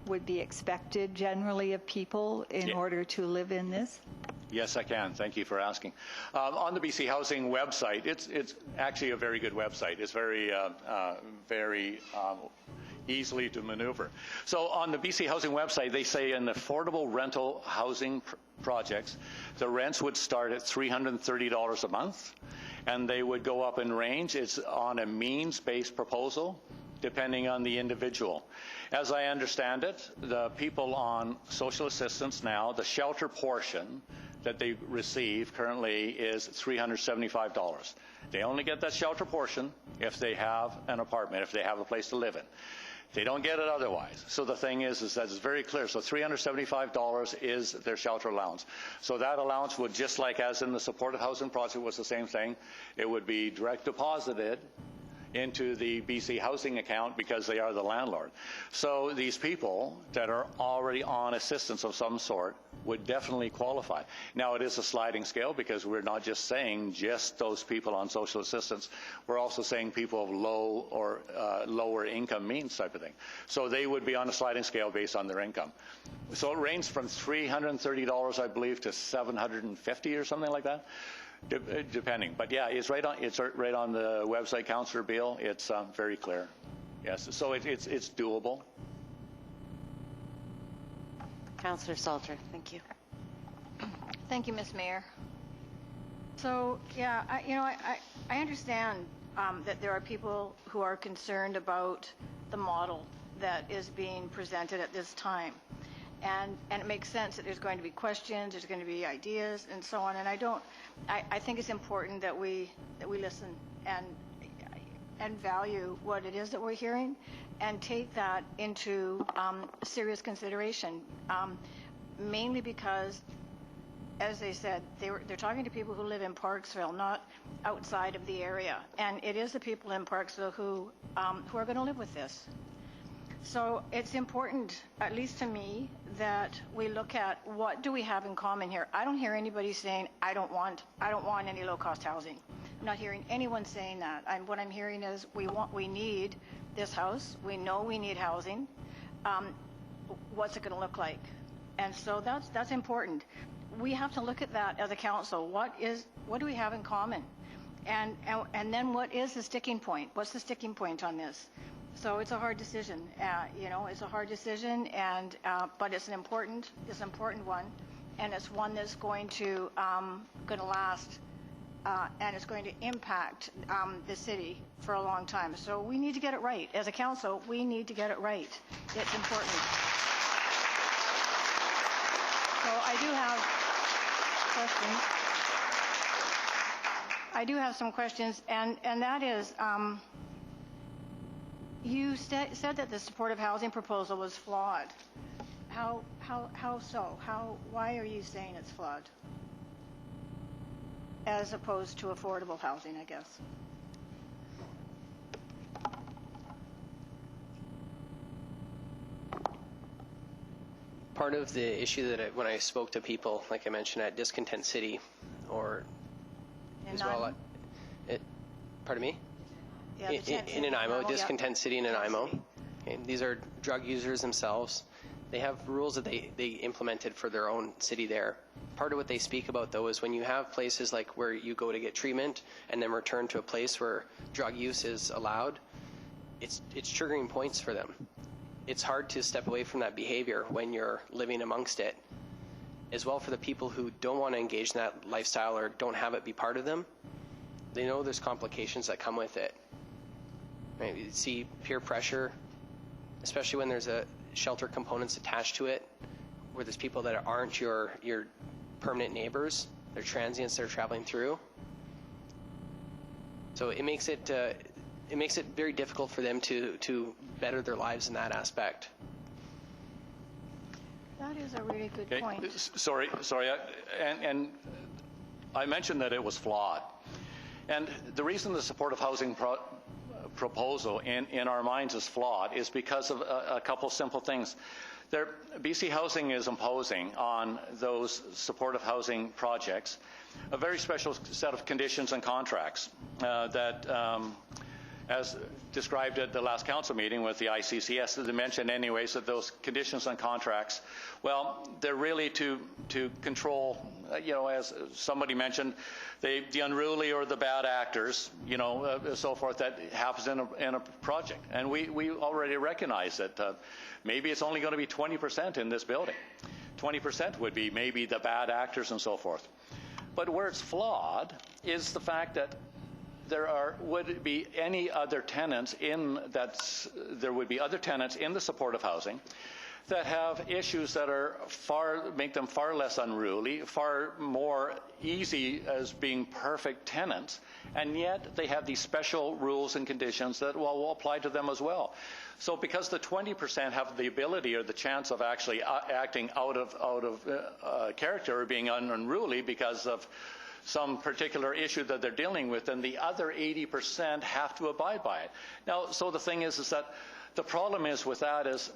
would be expected generally of people in order to live in this? Yes, I can. Thank you for asking. On the BC Housing website, it's actually a very good website. It's very easily to maneuver. So on the BC Housing website, they say in affordable rental housing projects, the rents would start at $330 a month, and they would go up in range. It's on a means-based proposal, depending on the individual. As I understand it, the people on social assistance now, the shelter portion that they receive currently is $375. They only get that shelter portion if they have an apartment, if they have a place to live in. They don't get it otherwise. So the thing is that it's very clear. So $375 is their shelter allowance. So that allowance would, just like as in the supported housing project was the same thing, it would be direct deposited into the BC Housing account because they are the landlord. So these people that are already on assistance of some sort would definitely qualify. Now, it is a sliding scale because we're not just saying just those people on social assistance. We're also saying people of low or lower income means type of thing. So they would be on a sliding scale based on their income. So it ranges from $330, I believe, to $750 or something like that. Depending, but yeah, it's right on the website, Councillor Beil. It's very clear. Yes, so it's doable. Councillor Salter, thank you. Thank you, Ms. Mayor. So yeah, I understand that there are people who are concerned about the model that is being presented at this time. And it makes sense that there's going to be questions, there's going to be ideas, and so on. And I think it's important that we listen and value what it is that we're hearing, and take that into serious consideration. Mainly because, as they said, they're talking to people who live in Parksville, not outside of the area. And it is the people in Parksville who are going to live with this. So it's important, at least to me, that we look at what do we have in common here. I don't hear anybody saying I don't want any low-cost housing. I'm not hearing anyone saying that. What I'm hearing is we need this house. We know we need housing. What's it going to look like? And so that's important. We have to look at that as a council. What do we have in common? And then what is the sticking point? What's the sticking point on this? So it's a hard decision, it's a hard decision, and but it's an important one, and it's one that's going to last, and it's going to impact the city for a long time. So we need to get it right. As a council, we need to get it right. It's important. So I do have questions. I do have some questions, and that is. You said that the supportive housing proposal was flawed. How so? Why are you saying it's flawed? As opposed to affordable housing, I guess. Part of the issue that when I spoke to people, like I mentioned, at Discontent City, or as well, pardon me? Yeah, in Nanaimo, Discontent City in Nanaimo. Okay, these are drug users themselves. They have rules that they implemented for their own city there. Part of what they speak about, though, is when you have places like where you go to get treatment and then return to a place where drug use is allowed, it's triggering points for them. It's hard to step away from that behavior when you're living amongst it. As well, for the people who don't want to engage in that lifestyle or don't have it be part of them, they know there's complications that come with it. Right? You see peer pressure, especially when there's a shelter components attached to it, where there's people that aren't your permanent neighbors, they're transients that are traveling through. So it makes it very difficult for them to better their lives in that aspect. That is a really good point. Sorry, and I mentioned that it was flawed. And the reason the supportive housing proposal in our minds is flawed is because of a couple simple things. BC Housing is imposing on those supportive housing projects a very special set of conditions and contracts that, as described at the last council meeting with the ICCS, they mentioned anyways that those conditions and contracts, well, they're really to control, as somebody mentioned, the unruly or the bad actors, so forth, that happens in a project. And we already recognize that maybe it's only going to be 20% in this building. 20% would be maybe the bad actors and so forth. But where it's flawed is the fact that there would be other tenants in the supportive housing that have issues that make them far less unruly, far more easy as being perfect tenants, and yet they have these special rules and conditions that will apply to them as well. So because the 20% have the ability or the chance of actually acting out of character or being unruly because of some particular issue that they're dealing with, and the other 80% have to abide by it. Now, so the thing is that the problem is with that is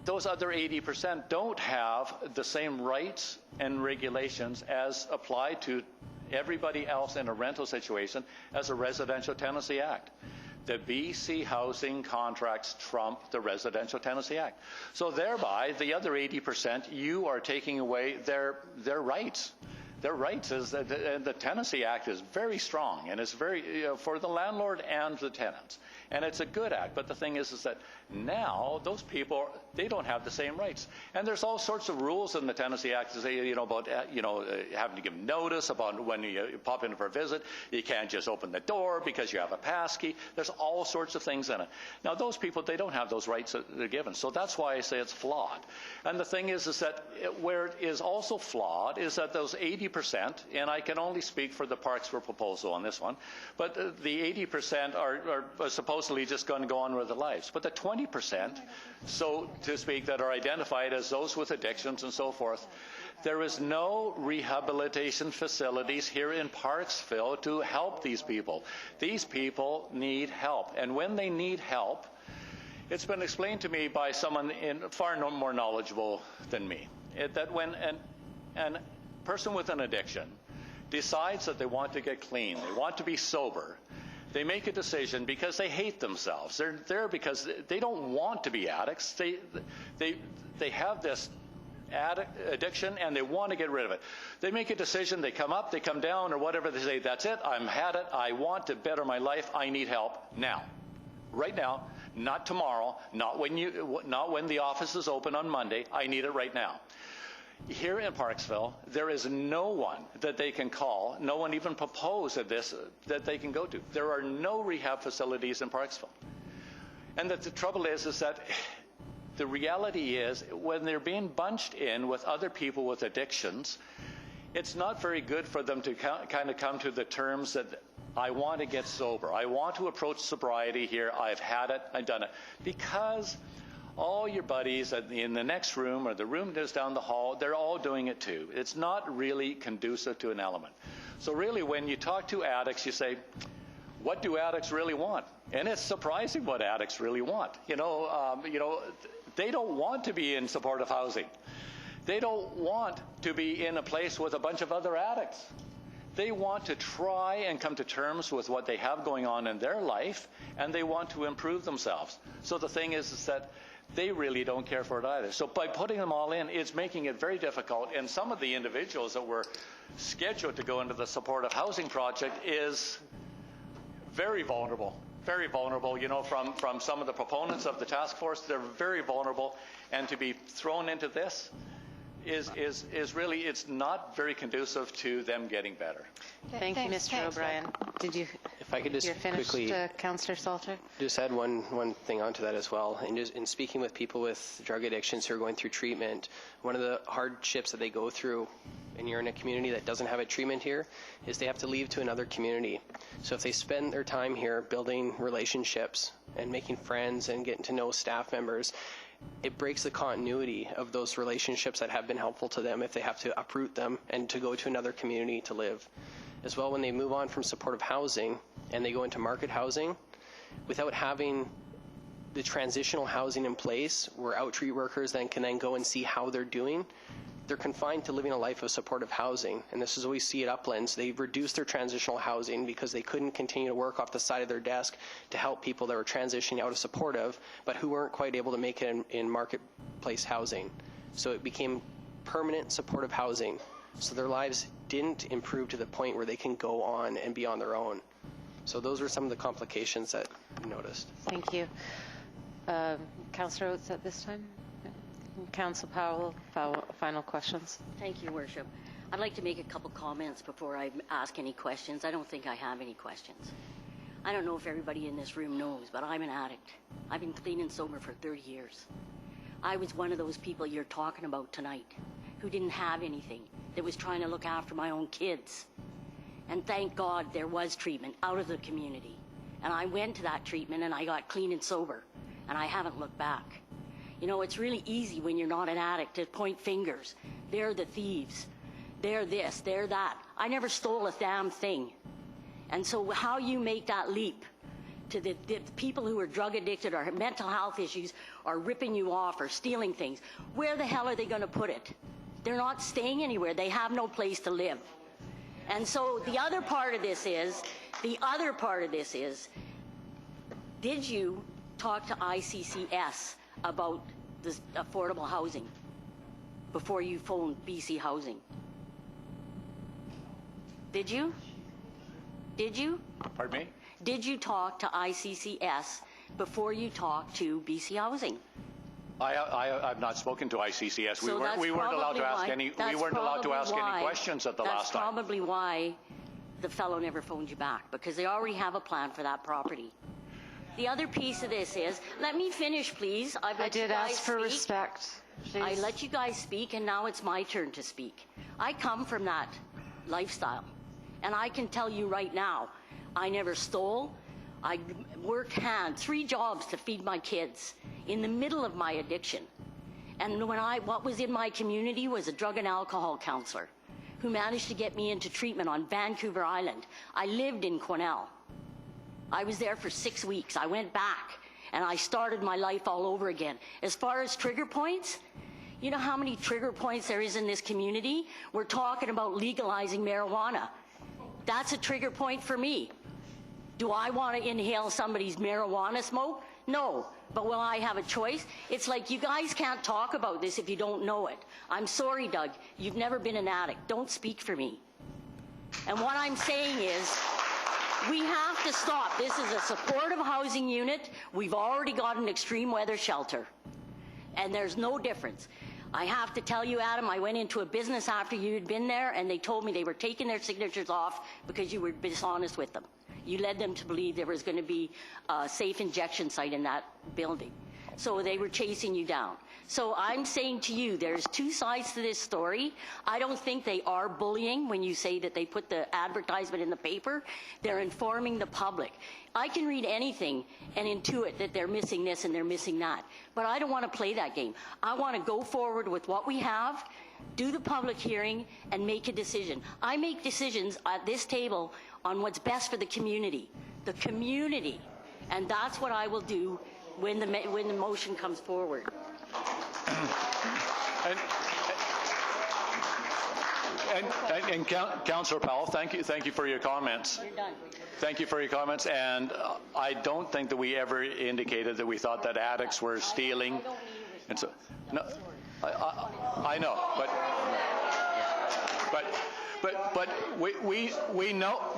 those other 80% don't have the same rights and regulations as apply to everybody else in a rental situation as a Residential Tenancy Act. The BC Housing contracts trump the Residential Tenancy Act. So thereby, the other 80%, you are taking away their rights. Their rights is that the Tenancy Act is very strong, and it's very for the landlord and the tenants, and it's a good act. But the thing is that now those people, they don't have the same rights, and there's all sorts of rules in the Tenancy Act to say about having to give notice about when you pop in for a visit. You can't just open the door because you have a pass key. There's all sorts of things in it. Now those people, they don't have those rights that they're given. So that's why I say it's flawed. And the thing is that where it is also flawed is that those 80%, and I can only speak for the Parksville proposal on this one, but the 80% are supposedly just going to go on with their lives. But the 20%, so to speak, that are identified as those with addictions and so forth, there is no rehabilitation facilities here in Parksville to help these people. These people need help. And when they need help, it's been explained to me by someone far more knowledgeable than me, that when an person with an addiction decides that they want to get clean, they want to be sober, they make a decision because they hate themselves. They're there because they don't want to be addicts. They have this addiction and they want to get rid of it. They make a decision, they come up, they come down, or whatever, they say, that's it, I've had it, I want to better my life, I need help now. Right now, not tomorrow, not when the office is open on Monday, I need it right now. Here in Parksville, there is no one that they can call, no one even proposed at this, that they can go to. There are no rehab facilities in Parksville. And the trouble is that the reality is when they're being bunched in with other people with addictions, it's not very good for them to kind of come to the terms that I want to get sober. I want to approach sobriety here. I've had it. I've done it. Because all your buddies in the next room or the room just down the hall, they're all doing it too. It's not really conducive to an element. So really, when you talk to addicts, you say, what do addicts really want? And it's surprising what addicts really want. They don't want to be in supportive housing. They don't want to be in a place with a bunch of other addicts. They want to try and come to terms with what they have going on in their life, and they want to improve themselves. So the thing is that they really don't care for it either. So by putting them all in, it's making it very difficult. And some of the individuals that were scheduled to go into the supportive housing project is very vulnerable. Very vulnerable, you know, from some of the proponents of the task force. They're very vulnerable. And to be thrown into this is really, it's not very conducive to them getting better. Thank you, Mr. O'Brien. Did you? If I could just You're finished, quickly Councillor Salter? just add one thing onto that as well. And just in speaking with people with drug addictions who are going through treatment, one of the hardships that they go through, and you're in a community that doesn't have a treatment here, is they have to leave to another community. So if they spend their time here building relationships and making friends and getting to know staff members, it breaks the continuity of those relationships that have been helpful to them if they have to uproot them and to go to another community to live. As well, when they move on from supportive housing and they go into market housing, without having the transitional housing in place where outreach workers then can go and see how they're doing, they're confined to living a life of supportive housing. And this is what we see at Uplands. They've reduced their transitional housing because they couldn't continue to work off the side of their desk to help people that were transitioning out of supportive, but who weren't quite able to make it in marketplace housing. So it became permanent supportive housing. So their lives didn't improve to the point where they can go on and be on their own. So those were some of the complications that we noticed. Thank you. Councillor Oates at this time? Council Powell, final questions. Thank you, Worship. I'd like to make a couple comments before I ask any questions. I don't think I have any questions. I don't know if everybody in this room knows, but I'm an addict. I've been clean and sober for 30 years. I was one of those people you're talking about tonight who didn't have anything, that was trying to look after my own kids. And thank God there was treatment out of the community. And I went to that treatment and I got clean and sober. And I haven't looked back. You know, it's really easy when you're not an addict to point fingers. They're the thieves. They're this, they're that. I never stole a damn thing. And so how you make that leap to the people who are drug addicted or have mental health issues are ripping you off or stealing things, where the hell are they going to put it? They're not staying anywhere. They have no place to live. And so the other part of this is, did you talk to ICCS about this affordable housing before you phoned BC Housing? Did you? Did you? Pardon me? Did you talk to ICCS before you talked to BC Housing? I've not spoken to ICCS. So we weren't allowed to ask any. We weren't allowed to ask any questions at the last time. That's probably why the fellow never phoned you back, because they already have a plan for that property. The other piece of this is, let me finish, please. I did ask for respect. I let you guys speak, and now it's my turn to speak. I come from that lifestyle, and I can tell you right now, I never stole. I worked 3 jobs to feed my kids in the middle of my addiction. And what was in my community was a drug and alcohol counselor who managed to get me into treatment on Vancouver Island. I lived in Quesnel. I was there for 6 weeks. I went back and I started my life all over again. As far as trigger points, you know how many trigger points there is in this community? We're talking about legalizing marijuana. That's a trigger point for me. Do I want to inhale somebody's marijuana smoke? No. But will I have a choice? It's like, you guys can't talk about this if you don't know it. I'm sorry, Doug. You've never been an addict. Don't speak for me. And what I'm saying is, we have to stop. This is a supportive housing unit. We've already got an extreme weather shelter. And there's no difference. I have to tell you, Adam, I went into a business after you had been there, and they told me they were taking their signatures off because you were dishonest with them. You led them to believe there was going to be a safe injection site in that building. So they were chasing you down. So I'm saying to you, there's 2 sides to this story. I don't think they are bullying when you say that they put the advertisement in the paper. They're informing the public. I can read anything and intuit that they're missing this and they're missing that. But I don't want to play that game. I want to go forward with what we have, do the public hearing, and make a decision. I make decisions at this table on what's best for the community. The community. And that's what I will do when the motion comes And Councillor Powell, thank you for your comments. You're done. Thank you for your comments, and I don't think that we ever indicated that we thought that addicts were stealing. I don't need And so, response. no, I know, but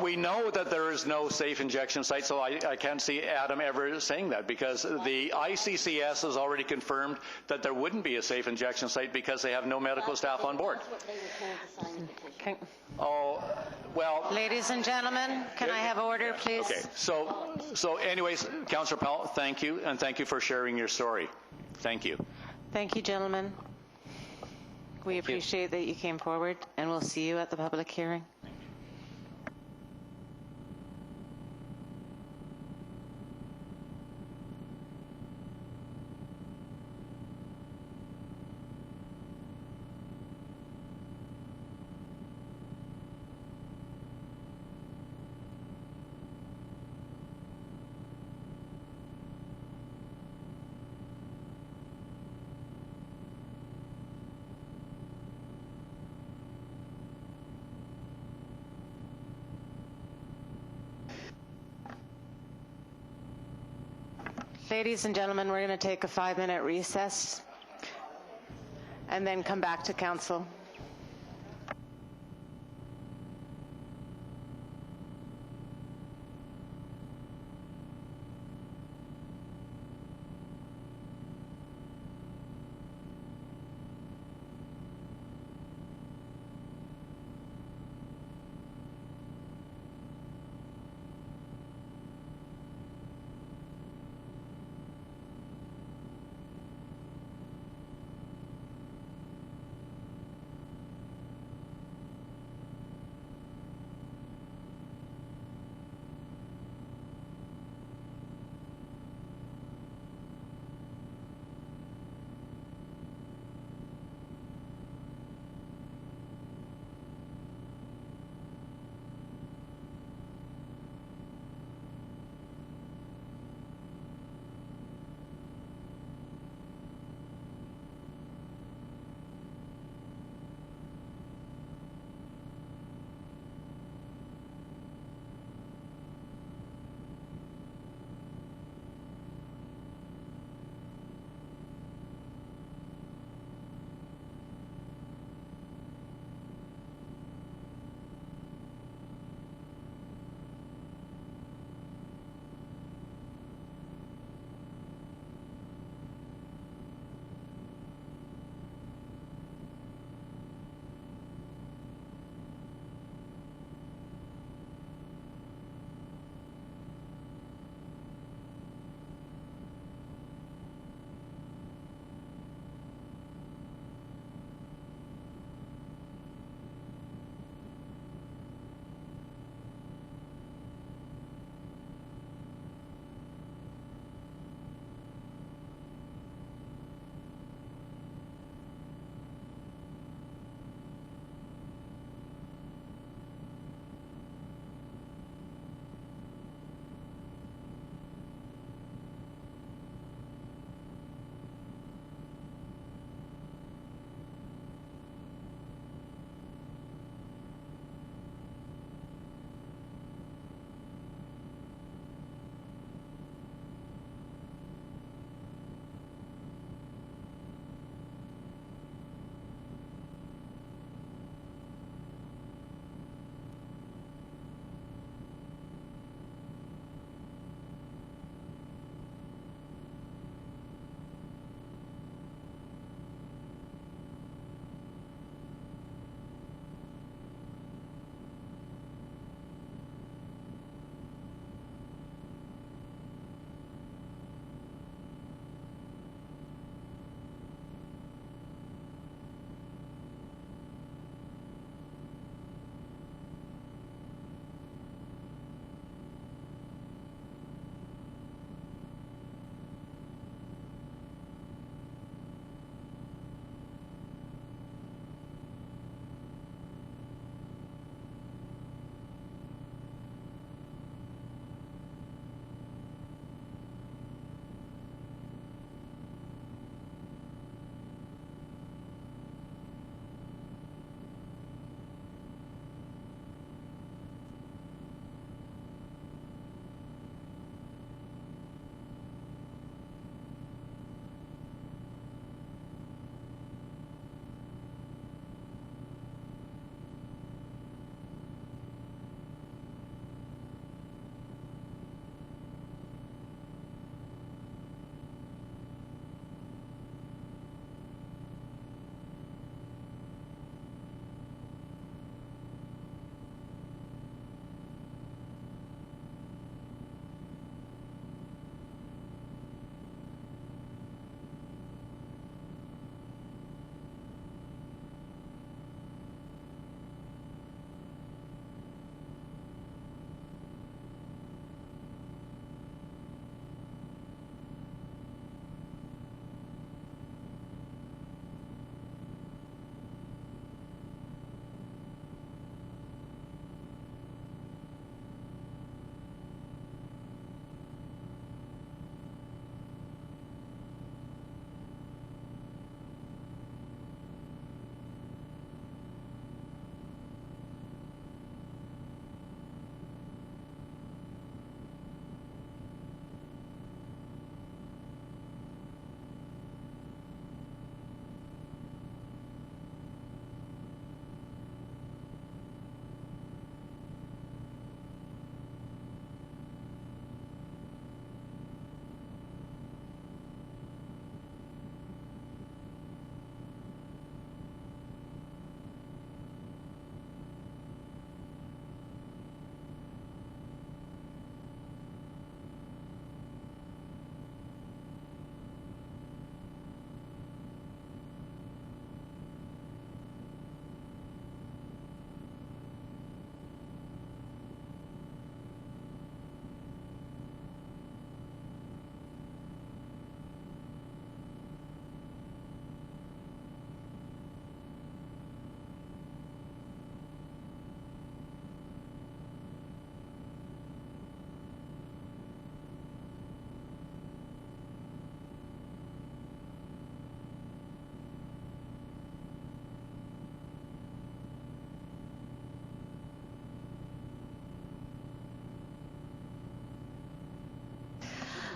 we know that there is no safe injection site, so I can't see Adam ever saying that, because the ICCS has already confirmed that there wouldn't be a safe injection site because they have no medical staff on board. That's what they were told to sign the petition. Okay. Oh, well. Ladies and gentlemen, can I have order, please? Okay, so anyways, Councillor Powell, thank you, and thank you for sharing your story. Thank you. Thank you, gentlemen. We appreciate that you came forward, and we'll see you at the public hearing. Ladies and gentlemen, we're going to take a 5-minute recess and then come back to council.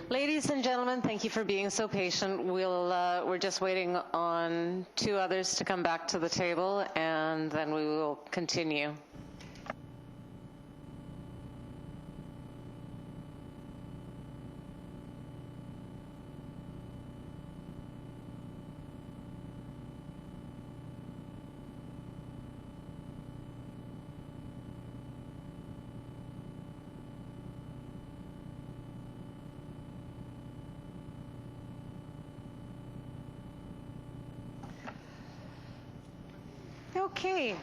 Ladies and gentlemen, thank you for being so patient. We're just waiting on 2 others to come back to the table, and then we will continue. Okay.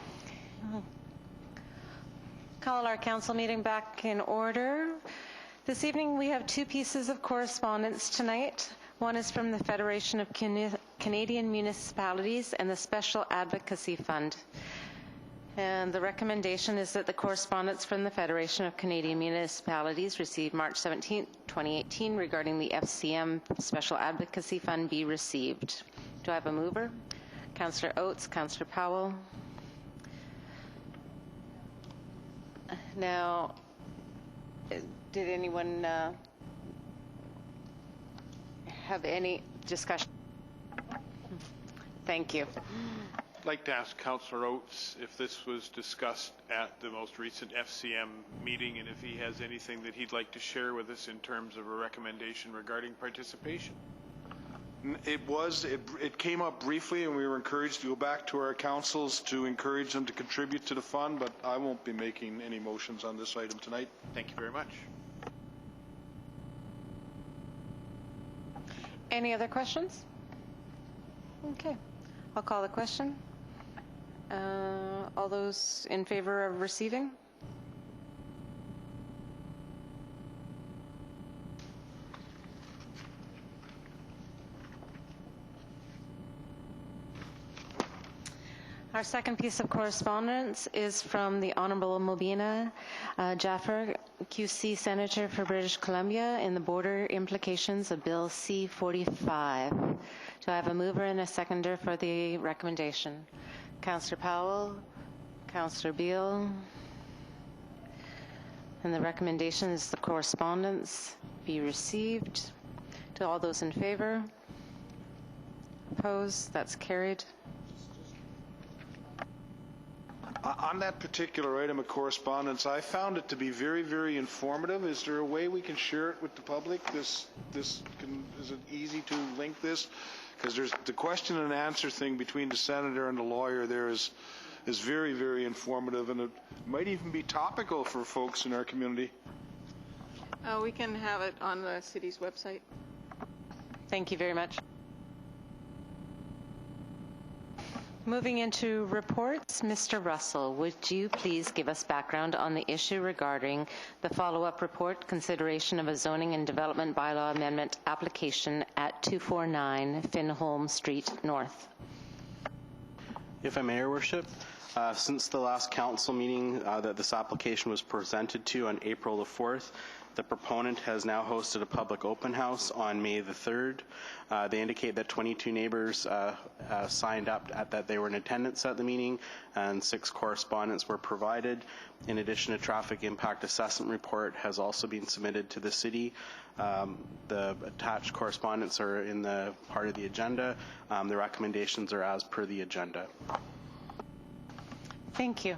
Call our council meeting back in order. This evening we have 2 pieces of correspondence tonight. One is from the Federation of Canadian Municipalities and the Special Advocacy Fund. And the recommendation is that the correspondence from the Federation of Canadian Municipalities received March 17, 2018 regarding the FCM Special Advocacy Fund be received. Do I have a mover? Councillor Oates, Councillor Powell. Now, did anyone have any discussion? Thank you. I'd like to ask Councillor Oates if this was discussed at the most recent FCM meeting and if he has anything that he'd like to share with us in terms of a recommendation regarding participation. It came up briefly, and we were encouraged to go back to our councils to encourage them to contribute to the fund, but I won't be making any motions on this item tonight. Thank you very much. Any other questions? Okay. I'll call the question. All those in favor of receiving? Our second piece of correspondence is from the Honourable Mobina, Jaffer, QC Senator for British Columbia, in the border implications of Bill C-45. Do I have a mover and a seconder for the recommendation? Councillor Powell, Councillor Beil. And the recommendation is the correspondence be received. To all those in favor? Opposed? That's carried. On that particular item of correspondence, I found it to be very, very informative. Is there a way we can share it with the public? Is it easy to link this? Because there's the question and answer thing between the senator and the lawyer there is very, very informative, and it might even be topical for folks in our community. We can have it on the city's website. Thank you very much. Moving into reports, Mr. Russell, would you please give us background on the issue regarding the follow-up report, consideration of a zoning and development bylaw amendment application at 249 Finholm Street North? If I may, Your Worship, since the last council meeting that this application was presented to on April the 4th, the proponent has now hosted a public open house on May the 3rd. They indicate that 22 neighbors signed up that they were in attendance at the meeting, and 6 correspondents were provided. In addition, a traffic impact assessment report has also been submitted to the city. The attached correspondence are in the part of the agenda. The recommendations are as per the agenda. Thank you.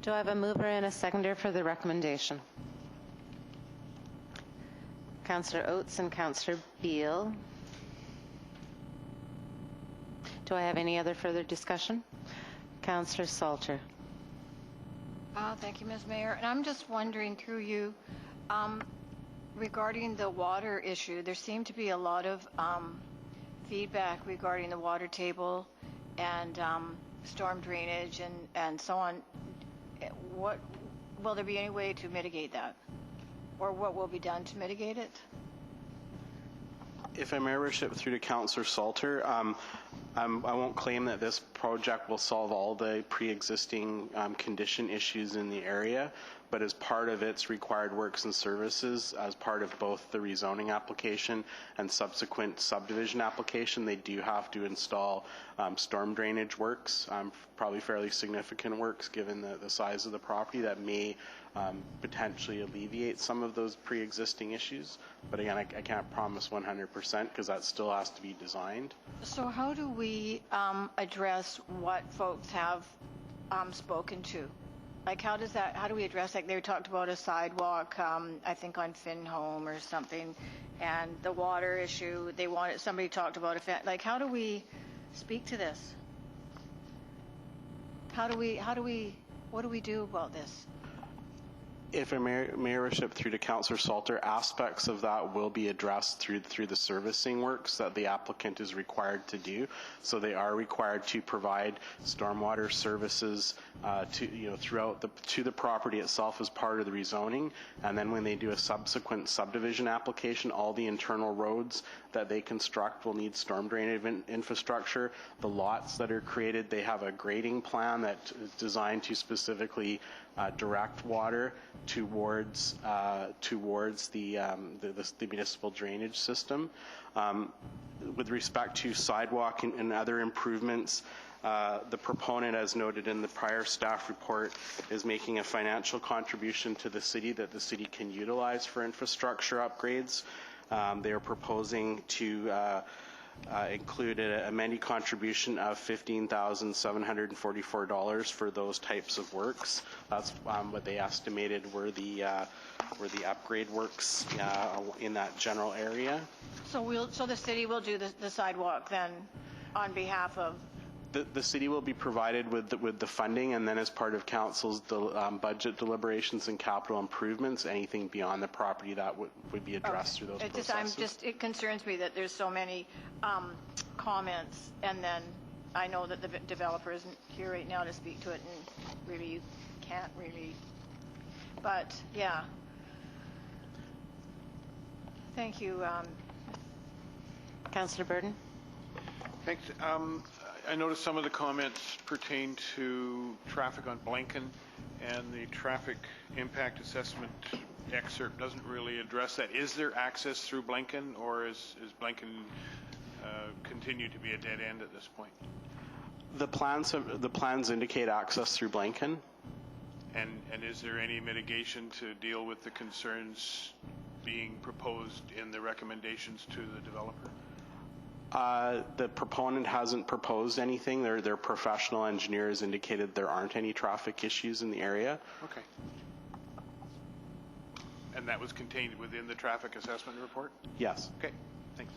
Do I have a mover and a seconder for the recommendation? Councillor Oates and Councillor Beil. Do I have any other further discussion? Councillor Salter. Thank you, Ms. Mayor. And I'm just wondering through you, regarding the water issue, there seemed to be a lot of feedback regarding the water table and storm drainage and so on. What will there be any way to mitigate that? Or what will be done to mitigate it? If I may, Worship, through to Councillor Salter, I won't claim that this project will solve all the pre-existing condition issues in the area, but as part of its required works and services, as part of both the rezoning application and subsequent subdivision application, they do have to install storm drainage works, probably fairly significant works given the size of the property that may potentially alleviate some of those pre-existing issues. But again, I can't promise 100% because that still has to be designed. So how do we address what folks have spoken to? Like how do we address, like they talked about a sidewalk, I think on Finholm or something, and the water issue, somebody talked about like how do we speak to this? What do we do about this? If a mayorship through to Councillor Salter, aspects of that will be addressed through the servicing works that the applicant is required to do. So they are required to provide stormwater services throughout to the property itself as part of the rezoning. And then when they do a subsequent subdivision application, all the internal roads that they construct will need storm drainage infrastructure. The lots that are created, they have a grading plan that is designed to specifically direct water towards the municipal drainage system. With respect to sidewalk and other improvements, the proponent, as noted in the prior staff report, is making a financial contribution to the city that the city can utilize for infrastructure upgrades. They are proposing to include an amended contribution of $15,744 for those types of works. That's what they estimated were the upgrade works in that general area. So the city will do the sidewalk then on behalf of. The city will be provided with the funding, and then as part of council's budget deliberations and capital improvements, anything beyond the property that would be addressed through those processes. It concerns me that there's so many comments, and then I know that the developer isn't here right now to speak to it, and really you can't really. But yeah, thank you, Councillor Burden. Thanks. I noticed some of the comments pertain to traffic on Blanken, and the traffic impact assessment excerpt doesn't really address that. Is there access through Blanken, or is Blanken continue to be a dead end at this point? The plans indicate access through Blanken. And is there any mitigation to deal with the concerns being proposed in the recommendations to the developer? The proponent hasn't proposed anything. Their professional engineers indicated there aren't any traffic issues in the area. Okay. And that was contained within the traffic assessment report? Yes. Okay, thanks.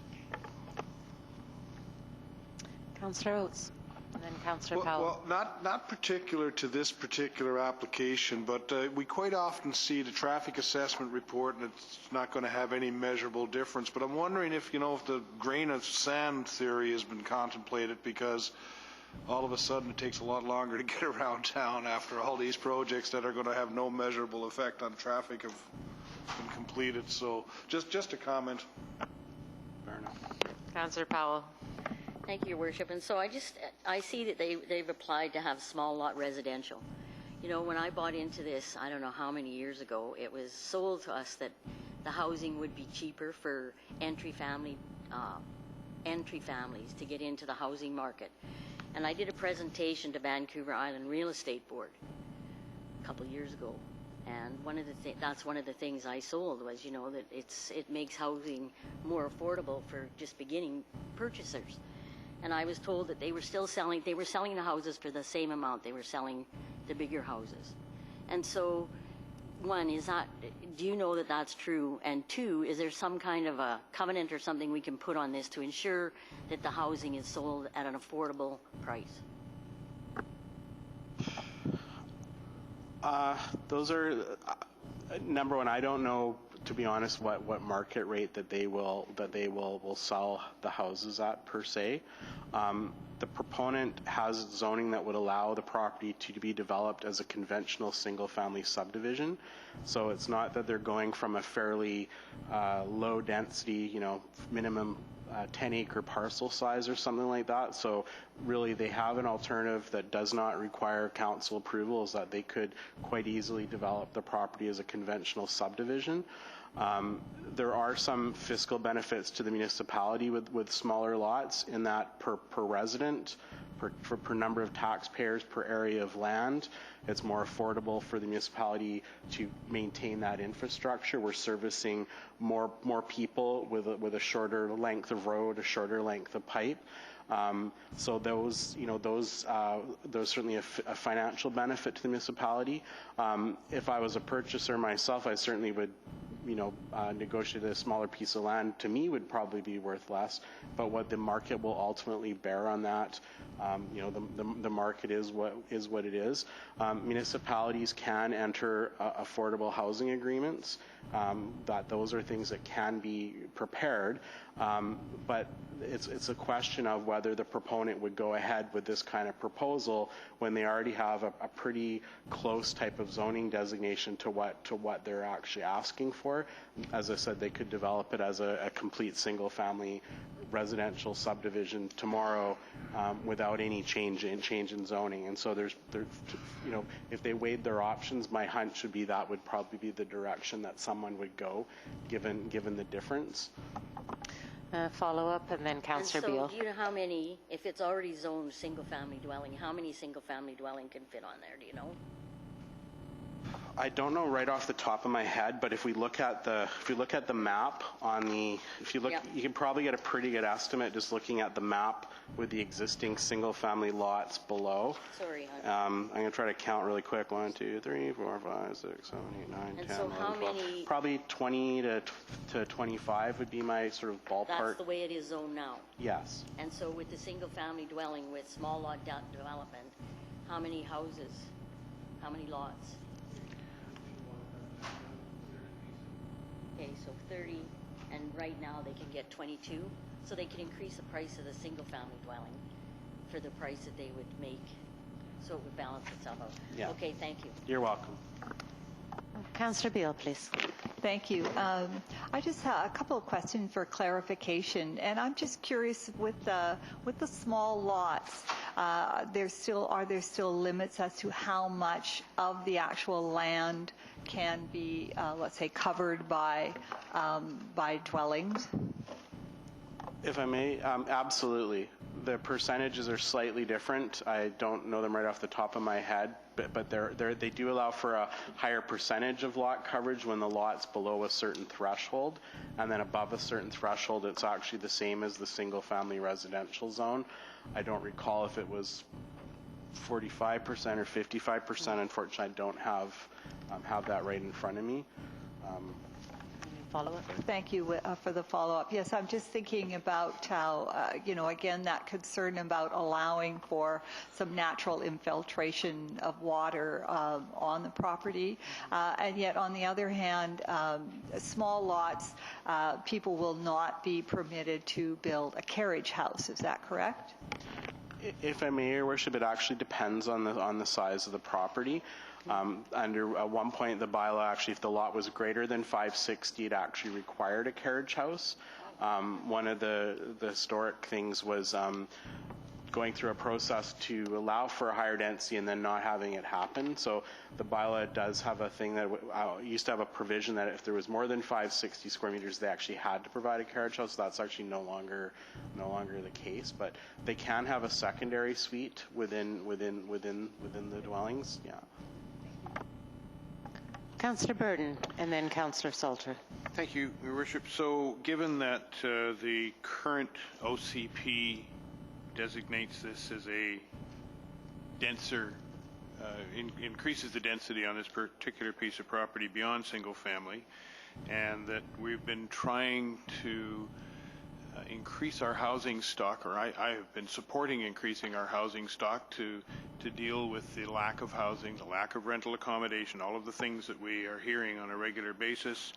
Councillor Oates. And then Councillor Powell. Well, not particular to this particular application, but we quite often see the traffic assessment report, and it's not going to have any measurable difference. But I'm wondering if the grain of sand theory has been contemplated, because all of a sudden it takes a lot longer to get around town after all these projects that are going to have no measurable effect on traffic have been completed. So just a comment. Fair enough. Councillor Powell. Thank you, Your Worship. And so I see that they've applied to have small lot residential. You know, when I bought into this, I don't know how many years ago, it was sold to us that the housing would be cheaper for entry families to get into the housing market. And I did a presentation to Vancouver Island Real Estate Board a couple of years ago. And that's one of the things I sold was, that it makes housing more affordable for just beginning purchasers. And I was told that they were selling the houses for the same amount they were selling the bigger houses. And so, one, do you know that that's true? And two, is there some kind of a covenant or something we can put on this to ensure that the housing is sold at an affordable price? Those are, number one, I don't know, to be honest, what market rate that they will sell the houses at per se. The proponent has zoning that would allow the property to be developed as a conventional single-family subdivision. So it's not that they're going from a fairly low density, minimum 10-acre parcel size or something like that. So really they have an alternative that does not require council approval, is that they could quite easily develop the property as a conventional subdivision. There are some fiscal benefits to the municipality with smaller lots in that per resident, per number of taxpayers per area of land, it's more affordable for the municipality to maintain that infrastructure. We're servicing more people with a shorter length of road, a shorter length of pipe. So those certainly a financial benefit to the municipality. If I was a purchaser myself, I certainly would negotiate a smaller piece of land. To me, would probably be worth less. But what the market will ultimately bear on that, the market is what it is. Municipalities can enter affordable housing agreements. Those are things that can be prepared, but it's a question of whether the proponent would go ahead with this kind of proposal when they already have a pretty close type of zoning designation to what they're actually asking for. As I said, they could develop it as a complete single-family residential subdivision tomorrow without any change in zoning. And so if they weighed their options, my hunch would be that would probably be the direction that someone would go, given the difference. Follow-up, and then Councillor Beil. So do you know how many, if it's already zoned single-family dwelling, how many single-family dwelling can fit on there? Do you know? I don't know right off the top of my head, but if we look at the map you can probably get a pretty good estimate just looking at the map with the existing single-family lots below. Sorry, I'm going to try to count really quick. 1, 2, 3, 4, 5, 6, 7, 8, 9, and 10, so 11, how 12. many? Probably 20 to 25 would be my sort of ballpark. That's the way it is zoned now. Yes. And so with the single-family dwelling with small lot development, how many houses? How many lots? Okay, so 30, and right now they can get 22, so they can increase the price of the single-family dwelling for the price that they would make, so it would balance itself out. Yeah. Okay, thank you. You're welcome. Councillor Beil, please. Thank you. I just have a couple of questions for clarification, and I'm just curious with the small lots. Are there still limits as to how much of the actual land can be, let's say, covered by dwellings? If I may, absolutely. The percentages are slightly different. I don't know them right off the top of my head, but they do allow for a higher percentage of lot coverage when the lot's below a certain threshold, and then above a certain threshold, it's actually the same as the single-family residential zone. I don't recall if it was 45% or 55%. Unfortunately, I don't have that right in front of me. Follow-up? Thank you for the follow-up. Yes, I'm just thinking about how, again, that concern about allowing for some natural infiltration of water on the property. And yet, on the other hand, small lots, people will not be permitted to build a carriage house. Is that correct? If I may, Your Worship, it actually depends on the size of the property. Under at one point, the bylaw actually, if the lot was greater than 560, it actually required a carriage house. One of the historic things was going through a process to allow for a higher density and then not having it happen. So the bylaw does have a thing that used to have a provision that if there was more than 560 square meters, they actually had to provide a carriage house. That's actually no longer the case. But they can have a secondary suite within the dwellings. Yeah. Councillor Burden, and then Councillor Salter. Thank you, Your Worship. So given that the current OCP designates this as a denser, increases the density on this particular piece of property beyond single family, and that we've been trying to increase our housing stock, or I have been supporting increasing our housing stock to deal with the lack of housing, the lack of rental accommodation, all of the things that we are hearing on a regular basis.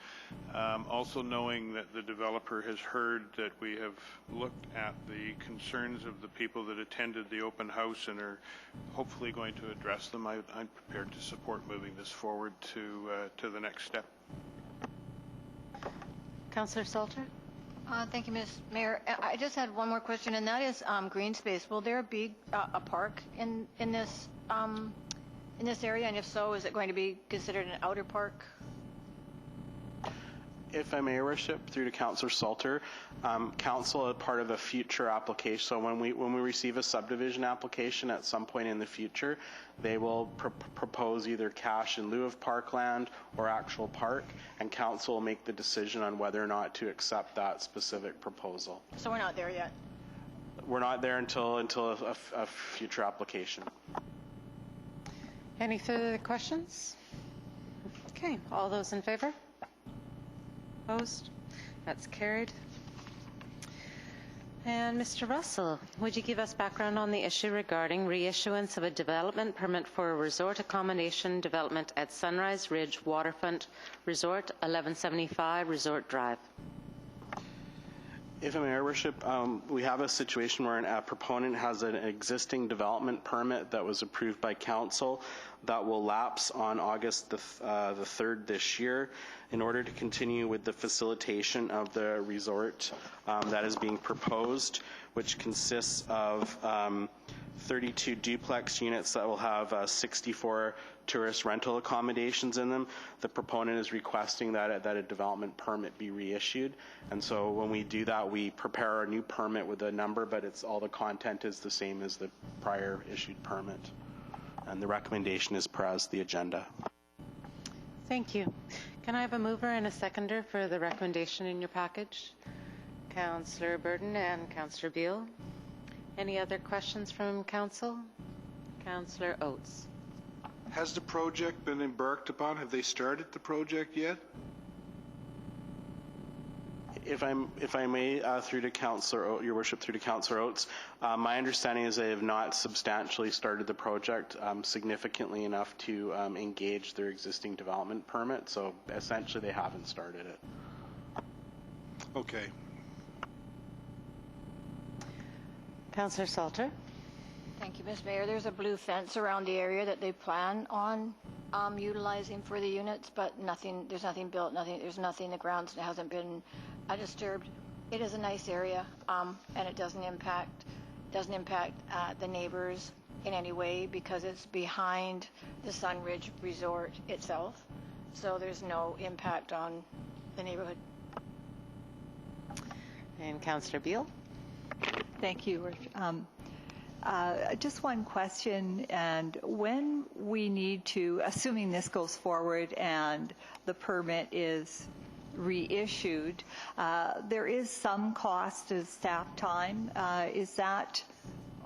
Also knowing that the developer has heard that we have looked at the concerns of the people that attended the open house and are hopefully going to address them, I'm prepared to support moving this forward to the next step. Councillor Salter? Thank you, Ms. Mayor. I just had one more question, and that is green space. Will there be a park in this area? And if so, is it going to be considered an outer park? If I may, Your Worship, through to Councillor Salter, Council, as part of a future application, so when we receive a subdivision application at some point in the future, they will propose either cash in lieu of parkland or actual park, and Council will make the decision on whether or not to accept that specific proposal. So we're not there yet? We're not there until a future application. Any further questions? Okay, all those in favor? Opposed? That's carried. And Mr. Russell, would you give us background on the issue regarding reissuance of a development permit for a resort accommodation development at Sunrise Ridge Waterfront Resort, 1175 Resort Drive? If I may, Your Worship, we have a situation where a proponent has an existing development permit that was approved by Council that will lapse on August the 3rd this year. In order to continue with the facilitation of the resort that is being proposed, which consists of 32 duplex units that will have 64 tourist rental accommodations in them, the proponent is requesting that a development permit be reissued. And so when we do that, we prepare a new permit with a number, but all the content is the same as the prior issued permit. And the recommendation is per as the agenda. Thank you. Can I have a mover and a seconder for the recommendation in your package? Councillor Burton and Councillor Beil. Any other questions from Council? Councillor Oates. Has the project been embarked upon? Have they started the project yet? If I may, through to Councillor, Your Worship, through to Councillor Oates, my understanding is they have not substantially started the project significantly enough to engage their existing development permit. So essentially, they haven't started it. Okay. Councillor Salter. Thank you, Ms. Mayor. There's a blue fence around the area that they plan on utilizing for the units, but there's nothing built, there's nothing, the grounds hasn't been disturbed. It is a nice area, and it doesn't impact the neighbors in any way because it's behind the Sunridge Resort itself. So there's no impact on the neighborhood. And Councillor Beil. Thank you. Just one question, and when we need to, assuming this goes forward and the permit is reissued, there is some cost of staff time.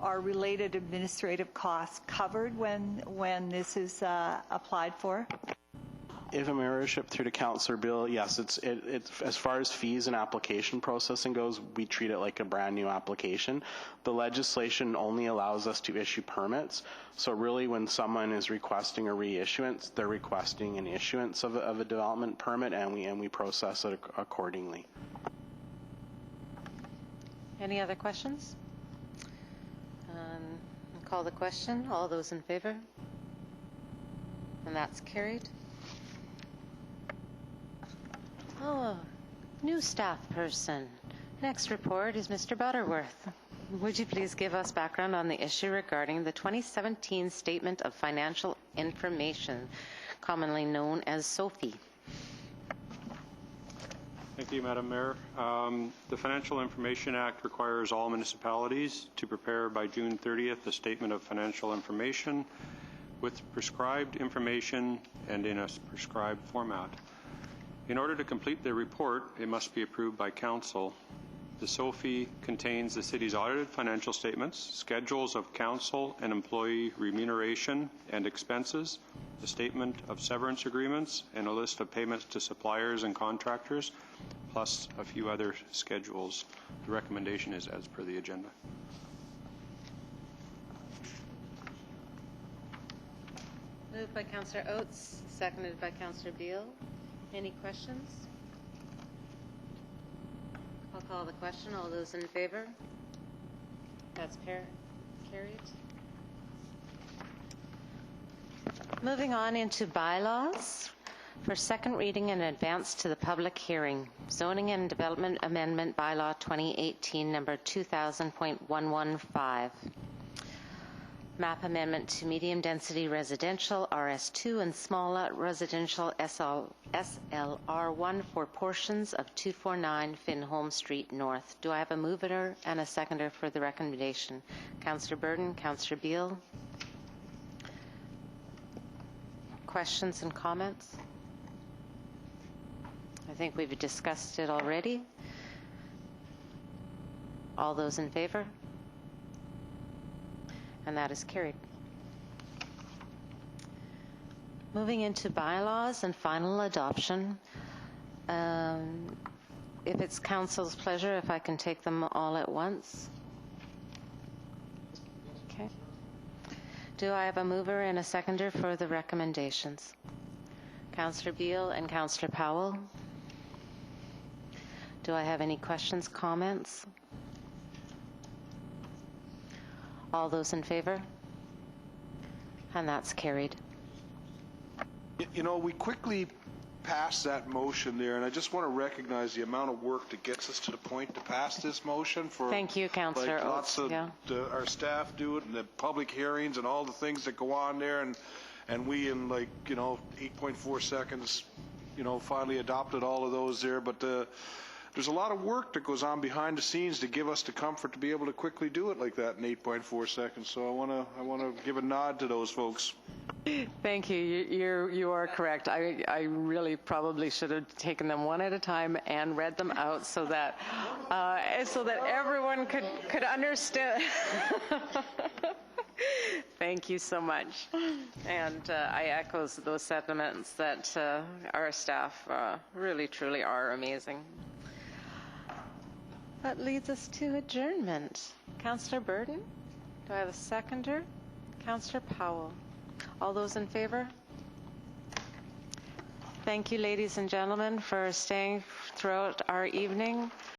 Are related administrative costs covered when this is applied for? If I'm Your Worship, through to Councillor Beil, yes, it's as far as fees and application processing goes, we treat it like a brand new application. The legislation only allows us to issue permits. So really when someone is requesting a reissuance, they're requesting an issuance of a development permit, and we process it accordingly. Any other questions? I'll call the question. All those in favor? And that's carried. Oh, new staff person. Next report is Mr. Butterworth. Would you please give us background on the issue regarding the 2017 Statement of Financial Information, commonly known as SOFI? Thank you, Madam Mayor. The Financial Information Act requires all municipalities to prepare by June 30th a Statement of Financial Information with prescribed information and in a prescribed format. In order to complete the report, it must be approved by Council. The SOFI contains the City's audited financial statements, schedules of council and employee remuneration and expenses, the statement of severance agreements, and a list of payments to suppliers and contractors, plus a few other schedules. The recommendation is as per the agenda. Moved by Councillor Oates, seconded by Councillor Beil. Any questions? I'll call the question. All those in favor? That's carried. Moving on into bylaws. For second reading and advance to the public hearing, Zoning and Development Amendment Bylaw 2018 number 2000.115. Map amendment to medium density residential RS2 and small lot residential SLR1 for portions of 249 Finholm Street North. Do I have a mover and a seconder for the recommendation? Councillor Burton, Councillor Beil. Questions and comments? I think we've discussed it already. All those in favor? And that is carried. Moving into bylaws and final adoption. If it's council's pleasure, if I can take them all at once. Okay. Do I have a mover and a seconder for the recommendations? Councillor Beil and Councillor Powell. Do I have any questions, comments? All those in favor? And that's carried. You know, we quickly passed that motion there, and I just want to recognize the amount of work that gets us to the point to pass this motion. For Thank you, Councillor. Like lots of our staff do it, and the public hearings and all the things that go on there, and we in 8.4 seconds, finally adopted all of those there. But there's a lot of work that goes on behind the scenes to give us the comfort to be able to quickly do it like that in 8.4 seconds. So I want to give a nod to those folks. Thank you. You are correct. I really probably should have taken them one at a time and read them out so that everyone could understand. Thank you so much. And I echo those sentiments that our staff really, truly are amazing. That leads us to adjournment. Councillor Burton, do I have a seconder? Councillor Powell. All those in favor? Thank you, ladies and gentlemen, for staying throughout our evening.